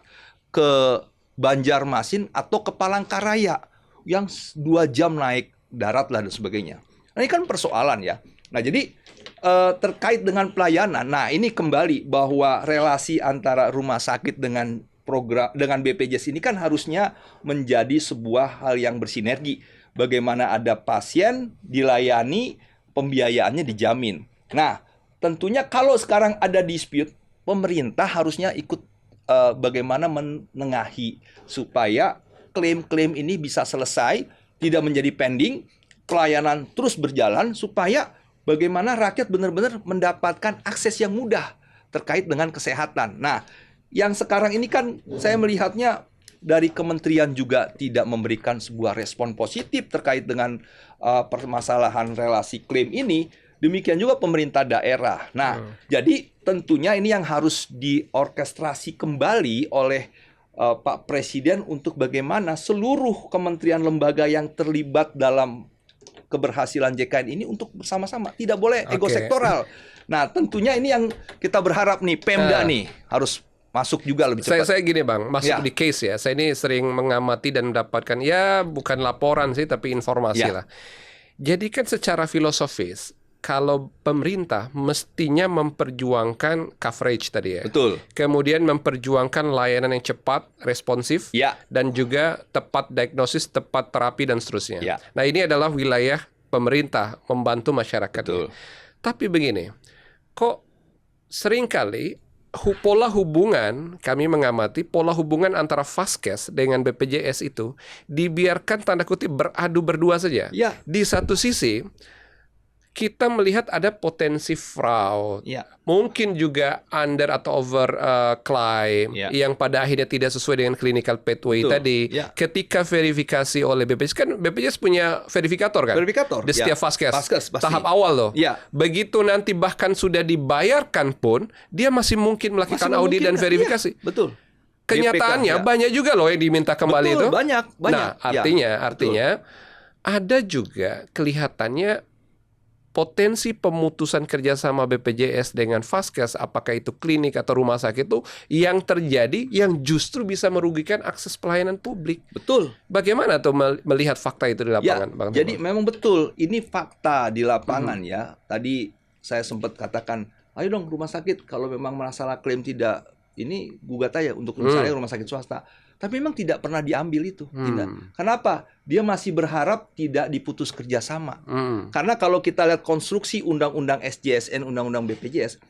ke Banjarmasin atau ke Palangkaraya yang 2 jam naik darat lah dan sebagainya. Nah, ini kan persoalan ya. Nah, jadi terkait dengan pelayanan, nah ini kembali bahwa relasi antara rumah sakit dengan program dengan BPJS ini kan harusnya menjadi sebuah hal yang bersinergi. Bagaimana ada pasien dilayani, pembiayaannya dijamin. Nah, tentunya kalau sekarang ada dispute, pemerintah harusnya ikut bagaimana menengahi supaya klaim-klaim ini bisa selesai, tidak menjadi pending, pelayanan terus berjalan supaya bagaimana rakyat benar-benar mendapatkan akses yang mudah terkait dengan kesehatan. Nah, yang sekarang ini kan saya melihatnya dari kementerian juga tidak memberikan sebuah respon positif terkait dengan permasalahan relasi klaim ini. Demikian juga pemerintah daerah. Nah, jadi tentunya ini yang harus diorkestrasi kembali oleh Pak Presiden untuk bagaimana seluruh kementerian lembaga yang terlibat dalam keberhasilan JKN ini untuk bersama-sama, tidak boleh ego sektoral. Nah, tentunya ini yang kita berharap nih Pemda nih harus masuk juga lebih cepat. Saya gini Bang, masuk di case ya. Saya ini sering mengamati dan mendapatkan ya bukan laporan sih tapi informasi lah. Jadi kan secara filosofis kalau pemerintah mestinya memperjuangkan coverage tadi ya. Betul. Kemudian memperjuangkan layanan yang cepat, responsif, Ya. dan juga tepat diagnosis, tepat terapi dan seterusnya. Ya. Nah ini adalah wilayah pemerintah membantu masyarakat. Betul. Tapi begini, kok seringkali pola hubungan, kami mengamati pola hubungan antara Vaskes dengan BPJS itu dibiarkan tanda kutip beradu berdua saja. Ya. Di satu sisi kita melihat ada potensi fraud, mungkin juga under atau over claim yang pada akhirnya tidak sesuai dengan clinical pathway tadi. Ketika verifikasi oleh BPJS, kan BPJS punya verifikator kan? Verifikator. Di setiap Vaskes, pasti. tahap awal loh. Begitu nanti bahkan sudah dibayarkan pun, dia masih mungkin melakukan audit dan verifikasi. Betul. Kenyataannya banyak juga loh yang diminta kembali itu. Banyak. Nah, artinya ada juga kelihatannya potensi pemutusan kerjasama BPJS dengan Vaskes, apakah itu klinik atau rumah sakit itu yang terjadi yang justru bisa merugikan akses pelayanan publik. Betul. Bagaimana tuh melihat fakta itu di lapangan, Bang? Jadi memang betul, ini fakta di lapangan ya. Tadi saya sempat katakan, ayo dong rumah sakit kalau memang masalah klaim tidak ini gugat aja untuk misalnya rumah sakit swasta. Tapi memang tidak pernah diambil itu. Tidak. Kenapa? Dia masih berharap tidak diputus kerjasama. Karena kalau kita lihat konstruksi undang-undang SJSN, undang-undang BPJS,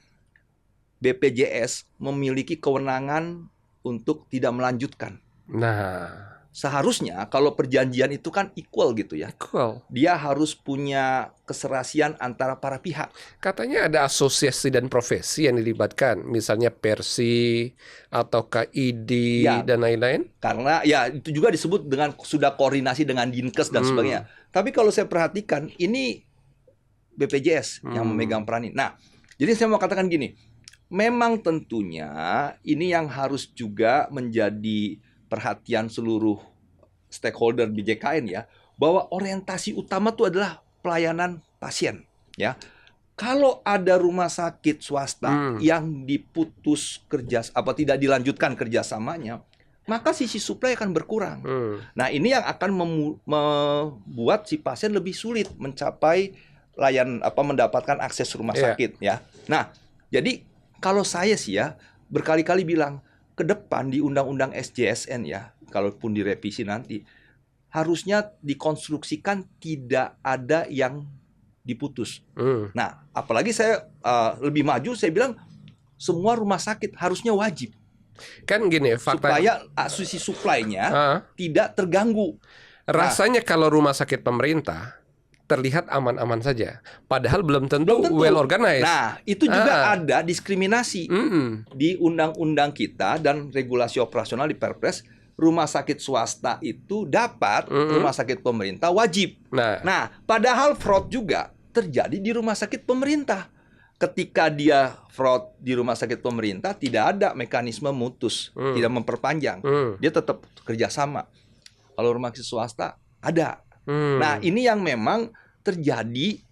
BPJS memiliki kewenangan untuk tidak melanjutkan. Nah, seharusnya kalau perjanjian itu kan equal gitu ya. Equal. Dia harus punya keserasian antara para pihak. Katanya ada asosiasi dan profesi yang dilibatkan, misalnya Persi atau KID dan lain-lain. Karena ya itu juga disebut dengan sudah koordinasi dengan Dinkes dan sebagainya. Tapi kalau saya perhatikan ini BPJS yang memegang peran ini. Nah, jadi saya mau katakan gini, memang tentunya ini yang harus juga menjadi perhatian seluruh stakeholder di JKN ya, bahwa orientasi utama itu adalah pelayanan pasien ya. Kalau ada rumah sakit swasta yang diputus tidak dilanjutkan kerjasamanya, maka sisi suplai akan berkurang. Nah ini yang akan membuat si pasien lebih sulit mencapai mendapatkan akses rumah sakit ya. Nah jadi kalau saya sih ya berkali-kali bilang, ke depan di undang-undang SJSN ya, kalaupun direvisi nanti, harusnya dikonstruksikan tidak ada yang diputus. Nah, apalagi saya lebih maju, saya bilang semua rumah sakit harusnya wajib. Kan gini, fakta supaya sisi suplainya tidak terganggu. Rasanya kalau rumah sakit pemerintah terlihat aman-aman saja, padahal belum tentu well organized. Nah, itu juga ada diskriminasi di undang-undang kita dan regulasi operasional di Perpres. Rumah sakit swasta itu dapat, rumah sakit pemerintah wajib. Nah, padahal fraud juga terjadi di rumah sakit pemerintah. Ketika dia fraud di rumah sakit pemerintah, tidak ada mekanisme mutus, tidak memperpanjang, dia tetap kerjasama. Kalau rumah sakit swasta ada. Nah, ini yang memang terjadi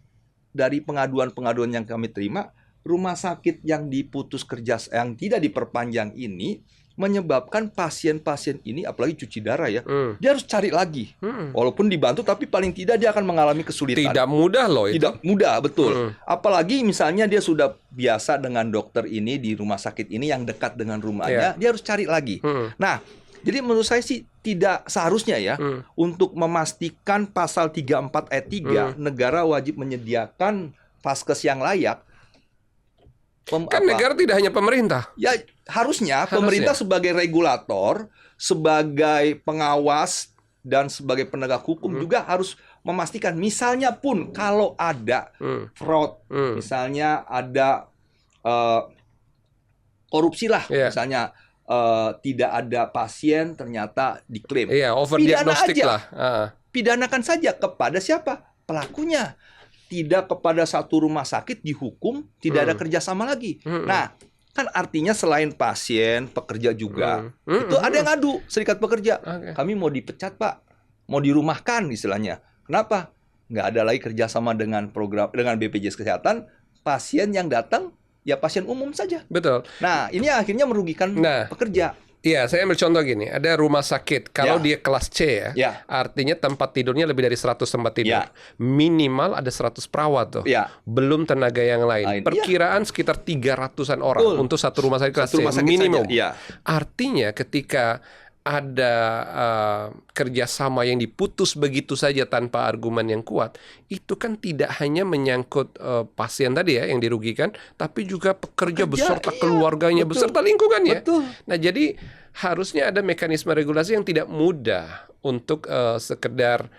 dari pengaduan-pengaduan yang kami terima, rumah sakit yang diputus yang tidak diperpanjang ini menyebabkan pasien-pasien ini, apalagi cuci darah ya, dia harus cari lagi. Walaupun dibantu, tapi paling tidak dia akan mengalami kesulitan. Tidak mudah loh itu. Tidak mudah, betul. Apalagi misalnya dia sudah biasa dengan dokter ini di rumah sakit ini yang dekat dengan rumahnya, dia harus cari lagi. Nah, jadi menurut saya sih tidak seharusnya ya untuk memastikan pasal 34 ayat 3 negara wajib menyediakan Vaskes yang layak. Kan negara tidak hanya pemerintah. Ya harusnya pemerintah sebagai regulator, sebagai pengawas dan sebagai penegak hukum juga harus memastikan. Misalnya pun kalau ada fraud, misalnya ada korupsi lah, misalnya tidak ada pasien ternyata diklaim. Iya, overdiagnostik lah. Pidanakan saja kepada siapa? Pelakunya. Tidak kepada satu rumah sakit dihukum, tidak ada kerjasama lagi. Nah, Kan artinya selain pasien, pekerja juga. Itu ada yang ngadu, serikat pekerja. Kami mau dipecat, Pak. Mau dirumahkan istilahnya. Kenapa? Nggak ada lagi kerjasama dengan BPJS Kesehatan. Pasien yang datang, ya pasien umum saja. Betul. Nah, ini akhirnya merugikan pekerja. Iya, saya ambil contoh gini. Ada rumah sakit. Kalau dia kelas C ya, artinya tempat tidurnya lebih dari 100 tempat tidur. Minimal ada 100 perawat tuh. Belum tenaga yang lain. Perkiraan sekitar 300-an orang untuk satu rumah sakit kelas C. Minimum. Artinya ketika ada kerjasama yang diputus begitu saja tanpa argumen yang kuat, itu kan tidak hanya menyangkut pasien tadi ya yang dirugikan, tapi juga pekerja beserta keluarganya, beserta lingkungannya. Nah, jadi harusnya ada mekanisme regulasi yang tidak mudah untuk sekedar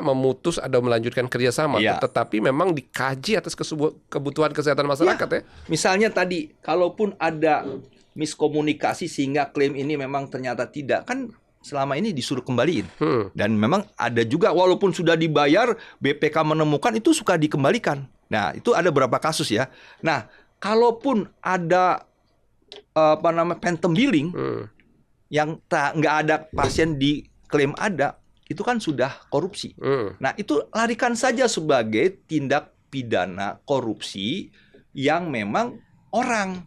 memutus atau melanjutkan kerjasama, tetapi memang dikaji atas kebutuhan kesehatan masyarakat ya. Misalnya tadi, kalaupun ada miskomunikasi sehingga klaim ini memang ternyata tidak, kan selama ini disuruh kembaliin. Dan memang ada juga walaupun sudah dibayar, BPK menemukan itu suka dikembalikan. Nah, itu ada beberapa kasus ya. Nah, kalaupun ada phantom billing yang nggak ada pasien diklaim ada, itu kan sudah korupsi. Nah, itu larikan saja sebagai tindak pidana korupsi yang memang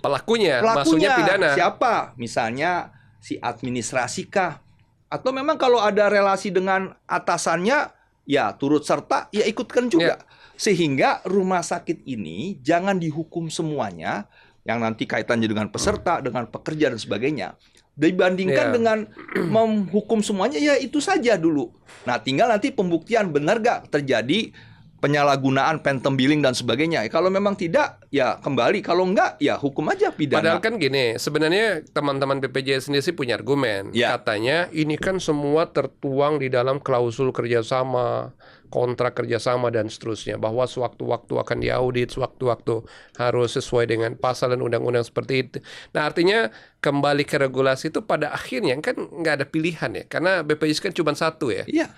pelakunya maksudnya pidana. Siapa? Misalnya si administrasi kah? Atau memang kalau ada relasi dengan atasannya, ya turut serta, ya ikutkan juga. Sehingga rumah sakit ini jangan dihukum semuanya, yang nanti kaitannya dengan peserta, dengan pekerja dan sebagainya. Dibandingkan dengan menghukum semuanya, ya itu saja dulu. Nah, tinggal nanti pembuktian benar gak terjadi penyalahgunaan phantom billing dan sebagainya. Kalau memang tidak, ya kembali. Kalau enggak, ya hukum aja pidana. Padahal kan gini, sebenarnya teman-teman BPJS sendiri punya argumen. Katanya ini kan semua tertuang di dalam klausul kerjasama, kontrak kerjasama dan seterusnya. Bahwa sewaktu-waktu akan diaudit, sewaktu-waktu harus sesuai dengan pasal dan undang-undang seperti itu. Nah, artinya kembali ke regulasi itu pada akhirnya kan nggak ada pilihan ya. Karena BPJS kan cuma satu ya. Iya.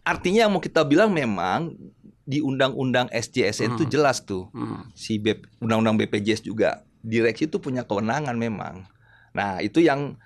Artinya yang mau kita bilang memang di Undang-Undang SJSN itu jelas tuh. Si Undang-Undang BPJS juga. Direksi itu punya kewenangan memang. Nah, itu yang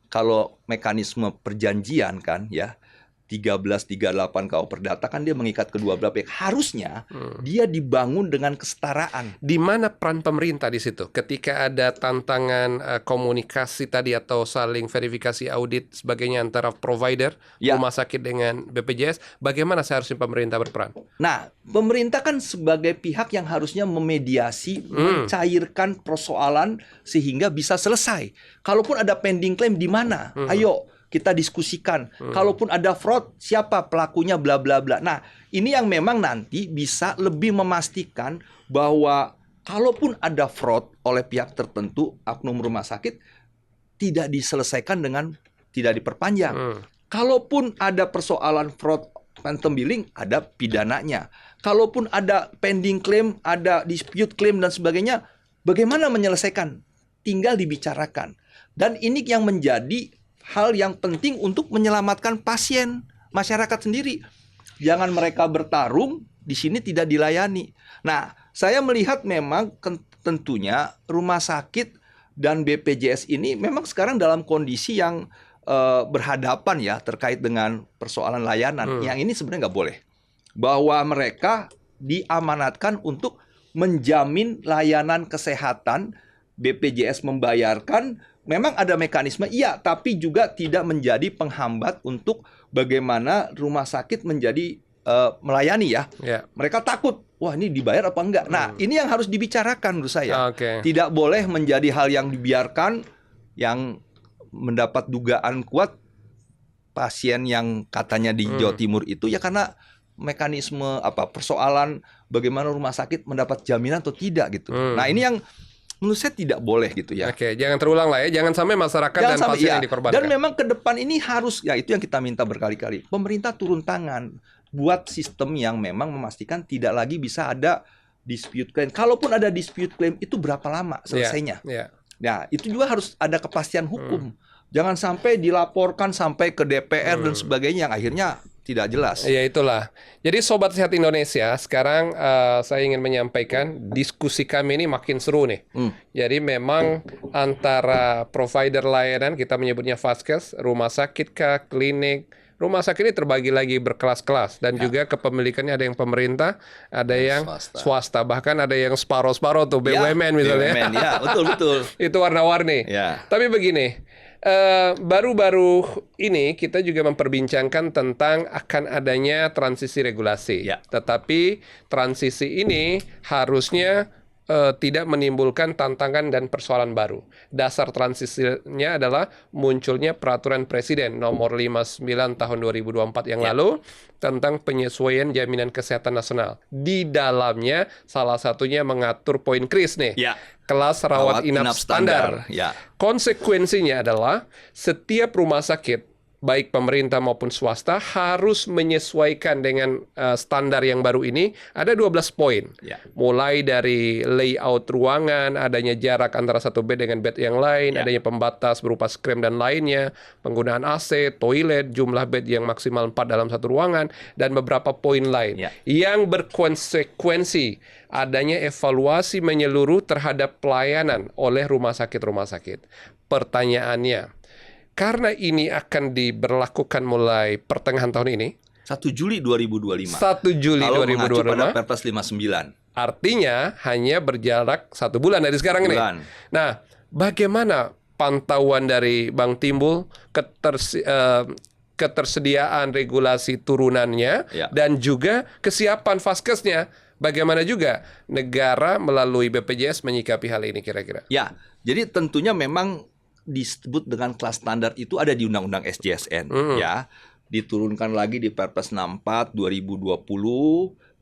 kalau mekanisme perjanjian kan ya, 1338 KUH Perdata kan dia mengikat kedua belah pihak. Harusnya dia dibangun dengan kesetaraan. Di mana peran pemerintah di situ? Ketika ada tantangan komunikasi tadi atau saling verifikasi audit sebagainya antara provider, rumah sakit dengan BPJS, bagaimana seharusnya pemerintah berperan? Nah, pemerintah kan sebagai pihak yang harusnya memediasi, mencairkan persoalan sehingga bisa selesai. Kalaupun ada pending claim di mana? Ayo kita diskusikan. Kalaupun ada fraud, siapa pelakunya, bla bla bla. Nah, ini yang memang nanti bisa lebih memastikan bahwa kalaupun ada fraud oleh pihak tertentu, oknum rumah sakit, tidak diselesaikan dengan tidak diperpanjang. Kalaupun ada persoalan fraud phantom billing, ada pidananya. Kalaupun ada pending claim, ada dispute claim dan sebagainya, bagaimana menyelesaikan? Tinggal dibicarakan. Dan ini yang menjadi hal yang penting untuk menyelamatkan pasien, masyarakat sendiri. Jangan mereka bertarung, di sini tidak dilayani. Nah, saya melihat memang tentunya rumah sakit dan BPJS ini memang sekarang dalam kondisi yang berhadapan ya terkait dengan persoalan layanan. Yang ini sebenarnya nggak boleh. Bahwa mereka diamanatkan untuk menjamin layanan kesehatan, BPJS membayarkan. Memang ada mekanisme, iya, tapi juga tidak menjadi penghambat untuk bagaimana rumah sakit menjadi melayani ya. Mereka takut, wah ini dibayar apa enggak. Nah, ini yang harus dibicarakan menurut saya. Tidak boleh menjadi hal yang dibiarkan, yang mendapat dugaan kuat pasien yang katanya di Jawa Timur itu ya karena mekanisme persoalan bagaimana rumah sakit mendapat jaminan atau tidak gitu. Nah, ini yang menurut saya tidak boleh gitu ya. Jangan terulang lah ya. Jangan sampai masyarakat dan pasien yang dikorbankan. Dan memang ke depan ini harus, ya itu yang kita minta berkali-kali. Pemerintah turun tangan. Buat sistem yang memang memastikan tidak lagi bisa ada dispute claim. Kalaupun ada dispute claim, itu berapa lama selesainya? Nah, itu juga harus ada kepastian hukum. Jangan sampai dilaporkan sampai ke DPR dan sebagainya yang akhirnya tidak jelas. Ya itulah. Jadi Sobat Sehat Indonesia, sekarang saya ingin menyampaikan diskusi kami ini makin seru nih. Jadi memang antara provider layanan, kita menyebutnya Vaskes, rumah sakit kah, klinik, rumah sakit ini terbagi lagi berkelas-kelas. Dan juga kepemilikannya ada yang pemerintah, ada yang swasta. Bahkan ada yang separoh-separoh tuh, BUMN misalnya. BUMN, ya, betul. Itu warna-warni. Ya. Tapi begini, baru-baru ini kita juga memperbincangkan tentang akan adanya transisi regulasi. Ya. Tetapi transisi ini harusnya tidak menimbulkan tantangan dan persoalan baru. Dasar transisinya adalah munculnya peraturan Presiden nomor 59 tahun 2024 yang lalu tentang penyesuaian jaminan kesehatan nasional. Di dalamnya salah satunya mengatur poin KRIS nih. Ya. Kelas rawat inap standar. Ya. Konsekuensinya adalah setiap rumah sakit, baik pemerintah maupun swasta, harus menyesuaikan dengan standar yang baru ini. Ada 12 poin. Ya. Mulai dari layout ruangan, adanya jarak antara satu bed dengan bed yang lain, adanya pembatas berupa screen dan lainnya, penggunaan AC, toilet, jumlah bed yang maksimal 4 dalam satu ruangan, dan beberapa poin lain. Yang berkonsekuensi adanya evaluasi menyeluruh terhadap pelayanan oleh rumah sakit. Pertanyaannya, karena ini akan diberlakukan mulai pertengahan tahun ini, 1 Juli 2025. 1 Juli Kalau mengacu 2025. pada Perpres 59. Artinya hanya berjarak 1 bulan dari sekarang ini. Nah, bagaimana pantauan dari Bang Timbul ketersediaan regulasi turunannya dan juga kesiapan Vaskesnya? Bagaimana juga negara melalui BPJS menyikapi hal ini kira-kira? Ya, jadi tentunya memang disebut dengan kelas standar itu ada di Undang-Undang SJSN, ya. Diturunkan lagi di Perpres 64 2020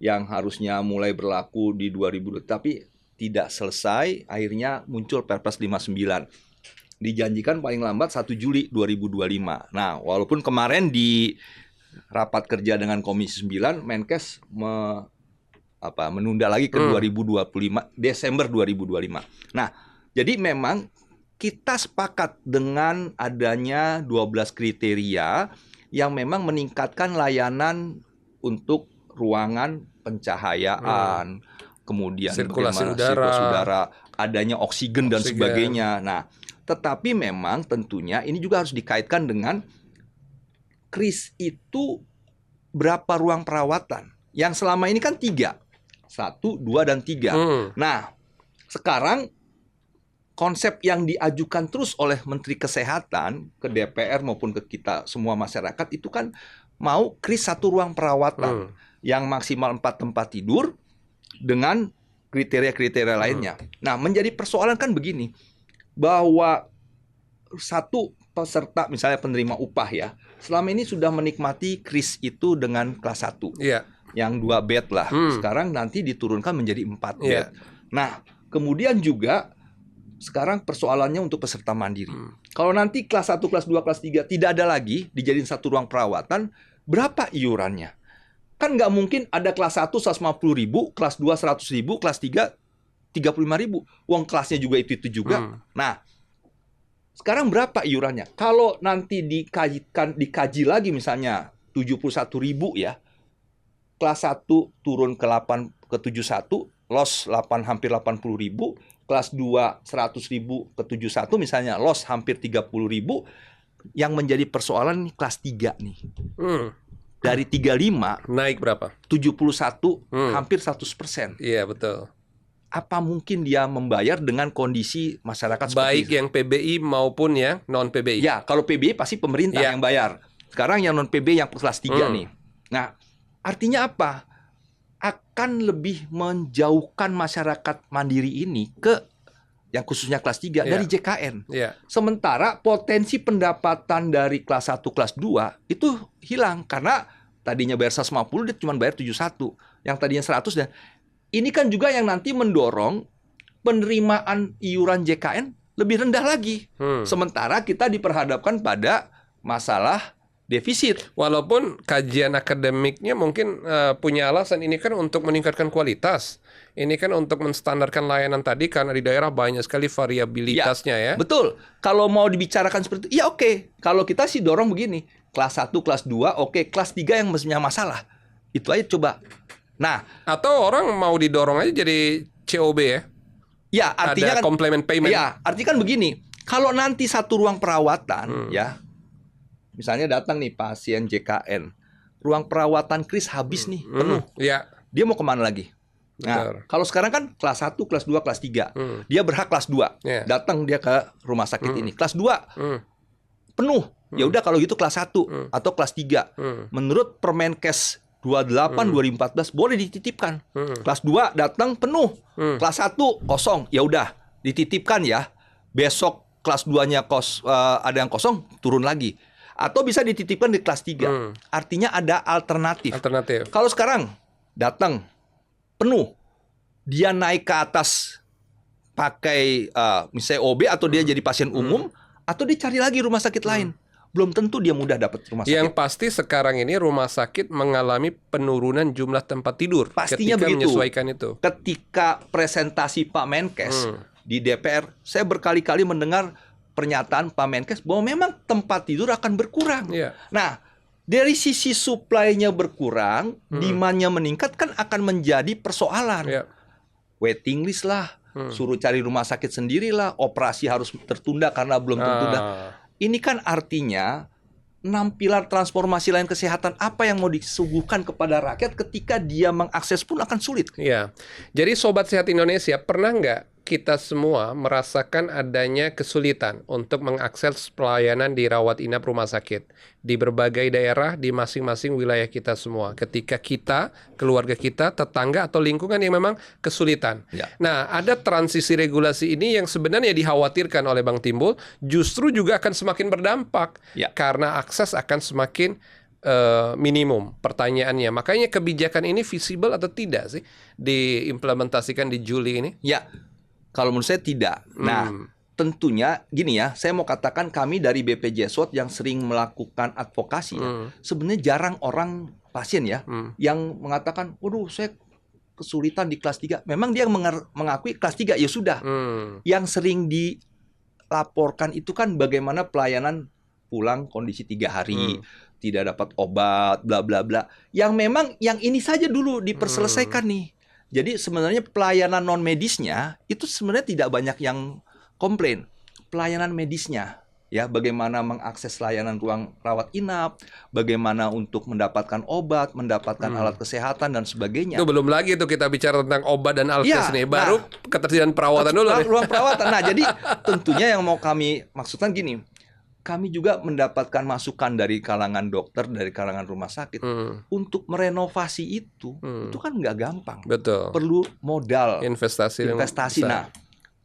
yang harusnya mulai berlaku di 2020, tapi tidak selesai, akhirnya muncul Perpres 59. Dijanjikan paling lambat 1 Juli 2025. Nah, walaupun kemarin di rapat kerja dengan Komisi 9, Menkes menunda lagi ke 2025, Desember 2025. Nah, jadi memang kita sepakat dengan adanya 12 kriteria yang memang meningkatkan layanan untuk ruangan, pencahayaan, kemudian sirkulasi udara, adanya oksigen dan sebagainya. Nah, tetapi memang tentunya ini juga harus dikaitkan dengan KRIS itu berapa ruang perawatan. Yang selama ini kan 3. 1, 2, dan 3. Nah, sekarang konsep yang diajukan terus oleh Menteri Kesehatan ke DPR maupun ke kita semua masyarakat itu kan mau KRIS 1 ruang perawatan yang maksimal 4 tempat tidur dengan kriteria-kriteria lainnya. Nah, menjadi persoalan kan begini, bahwa satu peserta misalnya penerima upah ya, selama ini sudah menikmati KRIS itu dengan kelas 1. Yang 2 bed lah. Sekarang nanti diturunkan menjadi 4 bed. Nah, kemudian juga sekarang persoalannya untuk peserta mandiri. Kalau nanti kelas 1, kelas 2, kelas 3 tidak ada lagi dijadiin 1 ruang perawatan, berapa iurannya? Kan nggak mungkin ada kelas 1 150.000, kelas 2 100.000, kelas 3 35.000. Uang kelasnya juga itu juga. Nah, sekarang berapa iurannya? Kalau nanti dikaji lagi misalnya 71.000 ya, kelas 1 turun ke 71, loss hampir 80.000, kelas 2 100.000 ke 71 misalnya, loss hampir 30.000. Yang menjadi persoalan nih kelas 3 nih. Dari 35 naik berapa? 71, hampir 100%. Iya, betul. Apa mungkin dia membayar dengan kondisi masyarakat baik seperti yang PBI maupun yang non PBI? Ya, kalau PBI pasti pemerintah yang bayar. Sekarang yang non PBI yang kelas 3 nih. Nah, artinya apa? Akan lebih menjauhkan masyarakat mandiri ini ke yang khususnya kelas 3 dari JKN. Sementara potensi pendapatan dari kelas 1, kelas 2 itu hilang karena tadinya bayar 150 dia cuma bayar 71. Yang tadinya 100 dan ini kan juga yang nanti mendorong penerimaan iuran JKN lebih rendah lagi. Sementara kita diperhadapkan pada masalah defisit. Walaupun kajian akademiknya mungkin punya alasan ini kan untuk meningkatkan kualitas. Ini kan untuk menstandarkan layanan tadi karena di daerah banyak sekali variabilitasnya ya. Betul. Kalau mau dibicarakan seperti itu, ya oke. Kalau kita sih dorong begini, kelas 1, kelas 2, oke. Kelas 3 yang punya masalah. Itu aja coba. Nah, atau orang mau didorong aja jadi COB ya. Ya, artinya ada kan complement payment. Ya, artinya kan begini. Kalau nanti satu ruang perawatan ya, misalnya datang nih pasien JKN, ruang perawatan kris habis nih, penuh. Ya. Dia mau kemana lagi? Nah, kalau sekarang kan kelas 1, kelas 2, kelas 3. Dia berhak kelas 2. Datang dia ke rumah sakit ini. Kelas 2 penuh. Ya udah kalau gitu kelas 1 atau kelas 3. Menurut Permenkes 28 2014 boleh dititipkan. Kelas 2 datang penuh. Kelas 1 kosong. Ya udah, dititipkan ya. Besok kelas 2-nya ada yang kosong, turun lagi. Atau bisa dititipkan di kelas 3. Artinya ada alternatif. Kalau sekarang datang penuh, dia naik ke atas pakai misalnya OB atau dia jadi pasien umum, atau dicari lagi rumah sakit lain. Belum tentu dia mudah dapat rumah sakit. Yang pasti sekarang ini rumah sakit mengalami penurunan jumlah tempat tidur. Pastinya ketika begitu. Menyesuaikan itu. Ketika presentasi Pak Menkes di DPR, saya berkali-kali mendengar pernyataan Pak Menkes bahwa memang tempat tidur akan berkurang. Nah, dari sisi supply-nya berkurang, demand-nya meningkat kan akan menjadi persoalan. Waiting list lah, suruh cari rumah sakit sendirilah, operasi harus tertunda karena belum tertunda. Ini kan artinya 6 pilar transformasi layanan kesehatan apa yang mau disuguhkan kepada rakyat ketika dia mengakses pun akan sulit. Iya. Jadi Sobat Sehat Indonesia, pernah nggak kita semua merasakan adanya kesulitan untuk mengakses pelayanan di rawat inap rumah sakit di berbagai daerah di masing-masing wilayah kita semua ketika kita, keluarga kita, tetangga atau lingkungan yang memang kesulitan. Nah, ada transisi regulasi ini yang sebenarnya dikhawatirkan oleh Bang Timbul justru juga akan semakin berdampak karena akses akan semakin minimum. Pertanyaannya, makanya kebijakan ini visible atau tidak sih diimplementasikan di Juli ini? Ya. Kalau menurut saya tidak. Nah, tentunya gini ya, saya mau katakan kami dari BPJSWOT yang sering melakukan advokasi ya, sebenarnya jarang orang pasien ya yang mengatakan, waduh saya kesulitan di kelas 3. Memang dia mengakui kelas 3, ya sudah. Yang sering dilaporkan itu kan bagaimana pelayanan pulang kondisi 3 hari, tidak dapat obat, bla bla bla. Yang memang yang ini saja dulu diperselesaikan nih. Jadi sebenarnya pelayanan non medisnya itu sebenarnya tidak banyak yang komplain. Pelayanan medisnya ya, bagaimana mengakses layanan ruang rawat inap, bagaimana untuk mendapatkan obat, mendapatkan alat kesehatan dan sebagainya. Itu belum lagi tuh kita bicara tentang obat dan alkes nih, baru ketersediaan perawatan dulu nih. Ruang perawatan. Nah, jadi tentunya yang mau kami maksudkan gini, kami juga mendapatkan masukan dari kalangan dokter, dari kalangan rumah sakit untuk merenovasi itu kan nggak gampang. Betul. Perlu modal, investasi. Nah,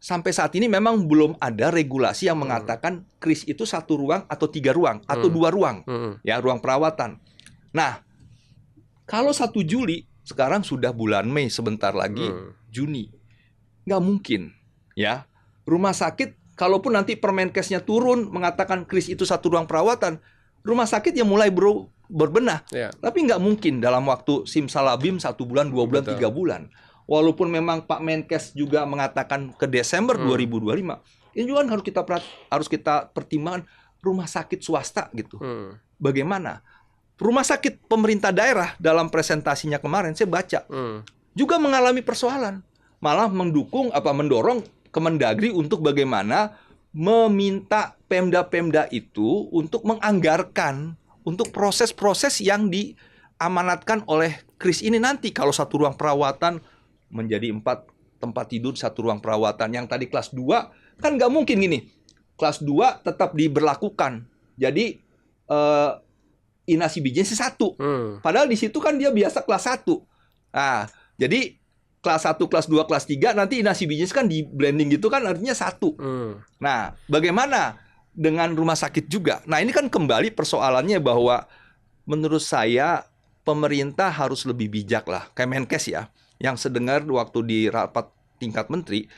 sampai saat ini memang belum ada regulasi yang mengatakan kris itu 1 ruang atau 3 ruang atau 2 ruang, ya ruang perawatan. Nah, kalau 1 Juli sekarang sudah bulan Mei, sebentar lagi Juni, nggak mungkin, ya rumah sakit. Kalaupun nanti Permenkesnya turun mengatakan kris itu 1 ruang perawatan, rumah sakit yang mulai berbenah. Tapi nggak mungkin dalam waktu simsalabim 1 bulan, 2 bulan, 3 bulan. Walaupun memang Pak Menkes juga mengatakan ke Desember 2025, ini juga harus kita pertimbangkan rumah sakit swasta gitu. Bagaimana? Rumah sakit pemerintah daerah dalam presentasinya kemarin saya baca juga mengalami persoalan, malah mendorong Kemendagri untuk bagaimana meminta Pemda-Pemda itu untuk menganggarkan untuk proses-proses yang diamanatkan oleh kris ini nanti. Kalau 1 ruang perawatan menjadi 4 tempat tidur, 1 ruang perawatan. Yang tadi kelas 2 kan nggak mungkin gini. Kelas 2 tetap diberlakukan. Jadi inasi bijinya 1. Padahal di situ kan dia biasa kelas 1. Nah, jadi kelas 1, kelas 2, kelas 3 nanti inasi bisnis kan di blending gitu kan artinya 1. Nah, bagaimana dengan rumah sakit juga? Nah, ini kan kembali persoalannya bahwa menurut saya pemerintah harus lebih bijak lah. Kemenkes ya, yang sedengar waktu di rapat tingkat Menteri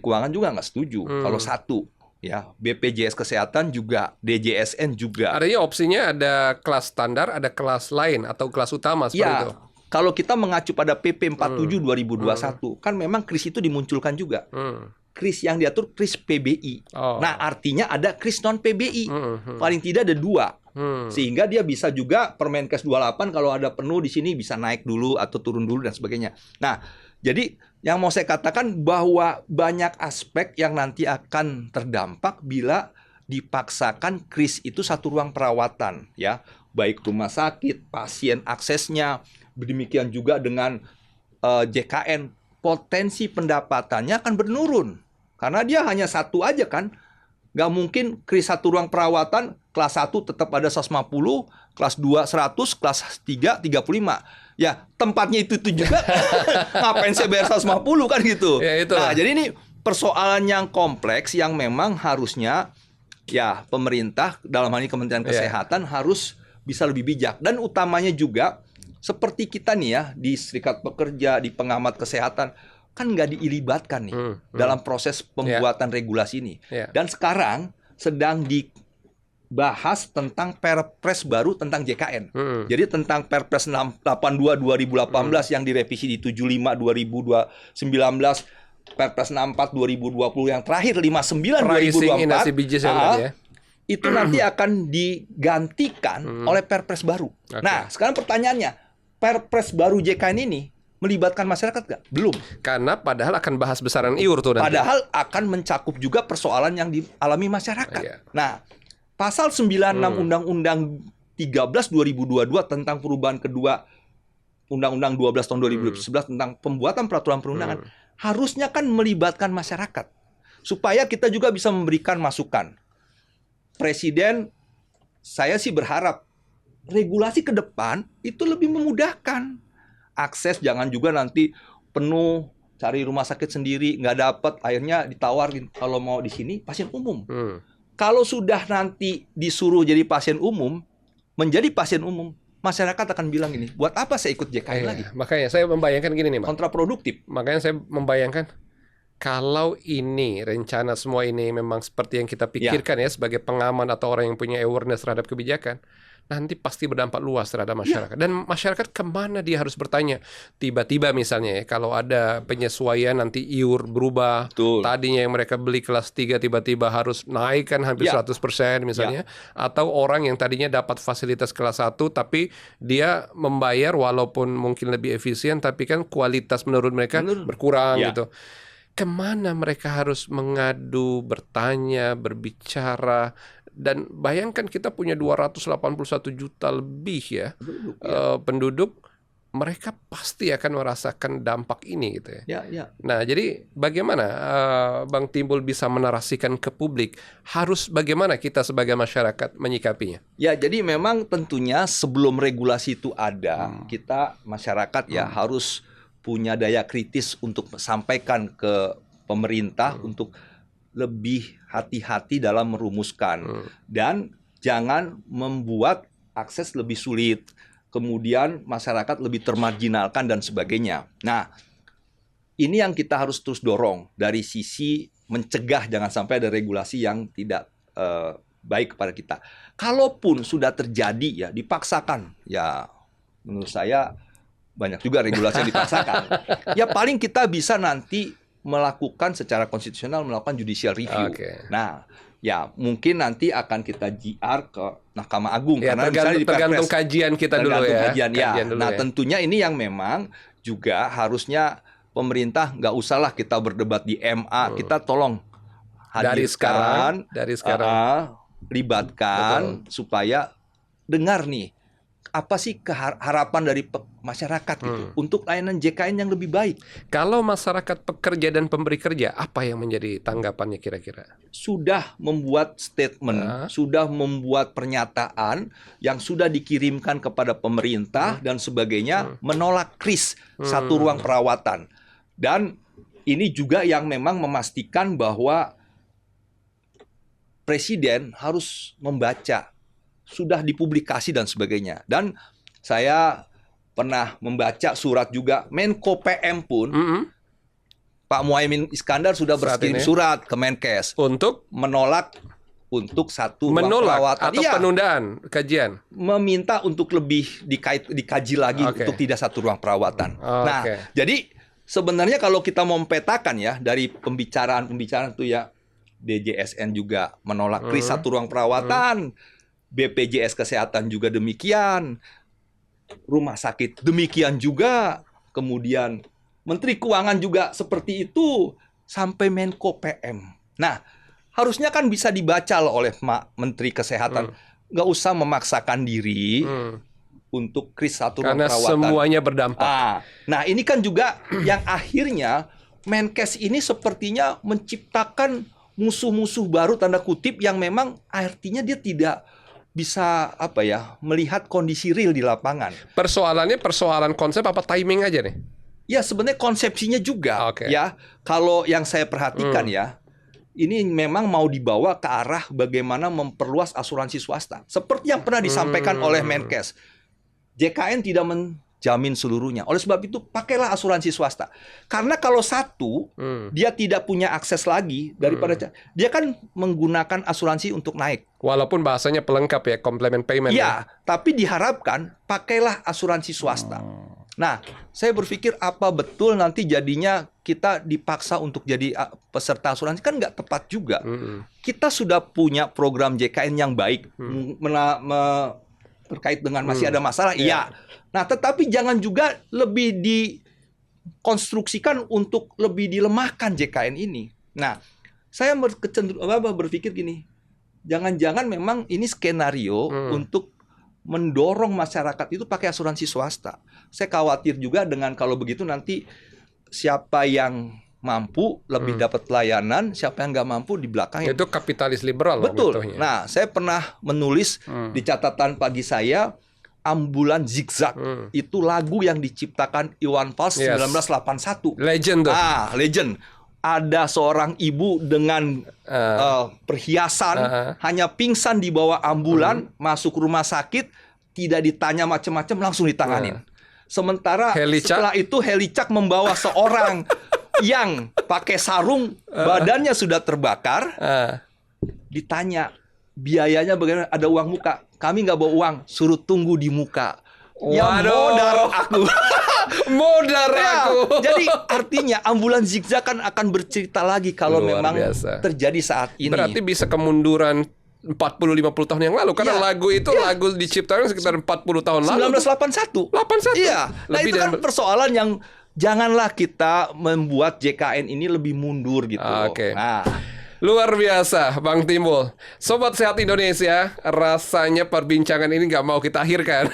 Keuangan juga nggak setuju kalau 1. ya, BPJS Kesehatan juga, DJSN juga. Adanya opsinya ada kelas standar, ada kelas lain atau kelas utama seperti itu. Kalau kita mengacu pada PP 47 2021, kan memang KRIS itu dimunculkan juga. KRIS yang diatur KRIS PBI. Nah, artinya ada KRIS non PBI. Paling tidak ada 2. Sehingga dia bisa juga Permenkes 28 kalau ada penuh di sini bisa naik dulu atau turun dulu dan sebagainya. Nah, jadi yang mau saya katakan bahwa banyak aspek yang nanti akan terdampak bila dipaksakan KRIS itu satu ruang perawatan, ya, baik rumah sakit, pasien aksesnya, demikian juga dengan JKN, potensi pendapatannya akan menurun karena dia hanya satu aja kan. Nggak mungkin KRIS satu ruang perawatan, kelas 1 tetap ada 150, kelas 2 100, kelas 3 35. Ya, tempatnya itu juga. Ngapain saya bayar 150 kan gitu. Ya, nah, jadi ini persoalan yang kompleks yang memang harusnya ya pemerintah dalam hal ini Kementerian Kesehatan harus bisa lebih bijak. Dan utamanya juga seperti kita nih ya di Serikat Pekerja, di pengamat kesehatan, kan nggak dilibatkan nih dalam proses pembuatan regulasi ini. Dan sekarang sedang dibahas tentang Perpres baru tentang JKN. Jadi tentang Perpres 82 2018 yang direvisi di 75 2019, Perpres 64 2020 yang terakhir 59 2024. Itu nanti akan digantikan oleh Perpres baru. Nah, sekarang pertanyaannya, Perpres baru JKN ini melibatkan masyarakat nggak? Belum. Karena padahal akan bahas besaran iur tuh nanti. Padahal akan mencakup juga persoalan yang dialami masyarakat. Nah, pasal 96 Undang-Undang 13 2022 tentang perubahan kedua Undang-Undang 12 tahun 2011 tentang pembuatan peraturan perundangan harusnya kan melibatkan masyarakat supaya kita juga bisa memberikan masukan. Presiden, saya sih berharap regulasi ke depan itu lebih memudahkan. Akses jangan juga nanti penuh, cari rumah sakit sendiri, nggak dapat, akhirnya ditawarin kalau mau di sini pasien umum. Kalau sudah nanti disuruh jadi pasien umum, menjadi pasien umum, masyarakat akan bilang gini, buat apa saya ikut JKN lagi? Makanya saya membayangkan gini nih, Pak. Kontraproduktif. Makanya saya membayangkan kalau ini rencana semua ini memang seperti yang kita pikirkan ya sebagai pengaman atau orang yang punya awareness terhadap kebijakan, nanti pasti berdampak luas terhadap masyarakat. Dan masyarakat kemana dia harus bertanya? Tiba-tiba misalnya ya, kalau ada penyesuaian nanti iur berubah. Tadinya yang mereka beli kelas 3 tiba-tiba harus naikkan hampir 100% misalnya. Atau orang yang tadinya dapat fasilitas kelas 1 tapi dia membayar walaupun mungkin lebih efisien tapi kan kualitas menurut mereka berkurang gitu. Kemana mereka harus mengadu, bertanya, berbicara? Dan bayangkan kita punya 281 juta lebih ya penduduk, mereka pasti akan merasakan dampak ini gitu ya. Nah, jadi bagaimana Bang Timbul bisa menarasikan ke publik? Harus bagaimana kita sebagai masyarakat menyikapinya? Ya, jadi memang tentunya sebelum regulasi itu ada, kita masyarakat ya harus punya daya kritis untuk sampaikan ke pemerintah untuk lebih hati-hati dalam merumuskan dan jangan membuat akses lebih sulit, kemudian masyarakat lebih termarginalkan dan sebagainya. Nah, ini yang kita harus terus dorong dari sisi mencegah jangan sampai ada regulasi yang tidak baik kepada kita. Kalaupun sudah terjadi ya dipaksakan, ya menurut saya banyak juga regulasi yang dipaksakan. Ya paling kita bisa nanti melakukan secara konstitusional, melakukan judicial review. Nah, ya mungkin nanti akan kita JR ke Mahkamah Agung. Ya, karena tergantung kajian kita dulu ya. Nah, tentunya ini yang memang juga harusnya pemerintah nggak usahlah kita berdebat di MA. Kita tolong hadirkan, dari sekarang libatkan supaya dengar nih apa sih harapan dari masyarakat gitu untuk layanan JKN yang lebih baik. Kalau masyarakat pekerja dan pemberi kerja, apa yang menjadi tanggapannya kira-kira? Sudah membuat statement, sudah membuat pernyataan yang sudah dikirimkan kepada pemerintah dan sebagainya, menolak KRIS satu ruang perawatan. Dan ini juga yang memang memastikan bahwa Presiden harus membaca, sudah dipublikasi dan sebagainya. Dan saya pernah membaca surat juga Menko PM pun Pak Muhaimin Iskandar sudah berkirim surat ke Menkes untuk menolak untuk satu ruang menolak perawatan. atau penundaan kajian. Meminta untuk lebih dikaji lagi untuk tidak satu ruang perawatan. Nah, jadi sebenarnya kalau kita mau mempetakan ya dari pembicaraan itu ya, DJSN juga menolak kris satu ruang perawatan, BPJS Kesehatan juga demikian, rumah sakit demikian juga, kemudian Menteri Keuangan juga seperti itu, sampai Menko PM. Nah, harusnya kan bisa dibaca loh oleh Menteri Kesehatan. Nggak usah memaksakan diri untuk kris satu ruang perawatan. Karena semuanya berdampak. Nah, ini kan juga yang akhirnya Menkes ini sepertinya menciptakan musuh-musuh baru tanda kutip yang memang artinya dia tidak bisa melihat kondisi real di lapangan. Persoalannya persoalan konsep apa timing aja nih? Ya sebenarnya konsepsinya juga ya. Kalau yang saya perhatikan ya, ini memang mau dibawa ke arah bagaimana memperluas asuransi swasta. Seperti yang pernah disampaikan oleh Menkes, JKN tidak menjamin seluruhnya. Oleh sebab itu pakailah asuransi swasta. Karena kalau satu dia tidak punya akses lagi daripada dia kan menggunakan asuransi untuk naik. Walaupun bahasanya pelengkap ya, complement payment. Iya, tapi diharapkan pakailah asuransi swasta. Nah, saya berpikir apa betul nanti jadinya kita dipaksa untuk jadi peserta asuransi, kan nggak tepat juga. Kita sudah punya program JKN yang baik terkait dengan masih ada masalah, iya. Nah, tetapi jangan juga lebih dikonstruksikan untuk lebih dilemahkan JKN ini. Nah, saya berpikir gini, jangan-jangan memang ini skenario untuk mendorong masyarakat itu pakai asuransi swasta. Saya khawatir juga dengan kalau begitu nanti siapa yang mampu lebih dapat layanan, siapa yang nggak mampu di belakangnya. Itu kapitalis liberal. Betul. Nah, saya pernah menulis di catatan pagi saya, Ambulan Zigzag. Itu lagu yang diciptakan Iwan Fals 1981. Legend tuh. Legend. Ada seorang ibu dengan perhiasan, hanya pingsan di bawah ambulan, masuk rumah sakit, tidak ditanya macam-macam, langsung ditanganin. Sementara setelah itu Helicak membawa seorang yang pakai sarung, badannya sudah terbakar, ditanya biayanya bagaimana, ada uang muka, kami nggak bawa uang, suruh tunggu di muka. Ya modar aku. Modar aku. Jadi artinya Ambulan Zigzag kan akan bercerita lagi kalau memang terjadi saat ini. Berarti bisa kemunduran 40-50 tahun yang lalu. Karena lagu itu lagu diciptakan sekitar 40 tahun lalu. 1981. Iya. Nah itu kan persoalan yang janganlah kita membuat JKN ini lebih mundur gitu. Nah. Luar biasa, Bang Timbul. Sobat Sehat Indonesia, rasanya perbincangan ini nggak mau kita akhirkan.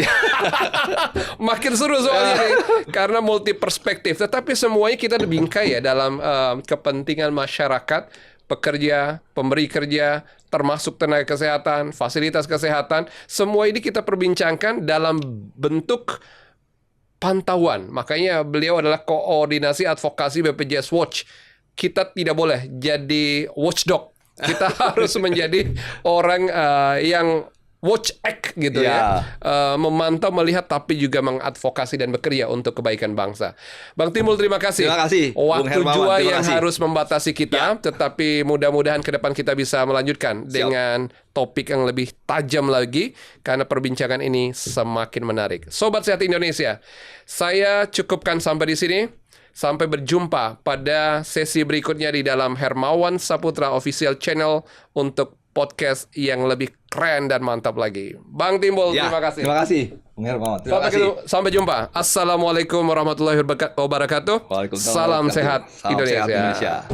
Makin seru soalnya nih, karena multi perspektif. Tetapi semuanya kita bingkai ya dalam kepentingan masyarakat, pekerja, pemberi kerja, termasuk tenaga kesehatan, fasilitas kesehatan. Semua ini kita perbincangkan dalam bentuk pantauan. Makanya beliau adalah koordinasi advokasi BPJS Watch. Kita tidak boleh jadi watchdog. Kita harus menjadi orang yang watch act gitu ya. Memantau, melihat, tapi juga mengadvokasi dan bekerja untuk kebaikan bangsa. Bang Timbul, terima kasih. Terima kasih. Waktu jua yang harus membatasi kita, tetapi mudah-mudahan ke depan kita bisa melanjutkan dengan topik yang lebih tajam lagi, karena perbincangan ini semakin menarik. Sobat Sehat Indonesia, saya cukupkan sampai di sini. Sampai berjumpa pada sesi berikutnya di dalam Hermawan Saputra Official Channel untuk podcast yang lebih keren dan mantap lagi. Bang Timbul, terima kasih. Terima kasih. Terima kasih. Sampai jumpa. Assalamualaikum warahmatullahi wabarakatuh. Waalaikumsalam. Salam sehat Indonesia.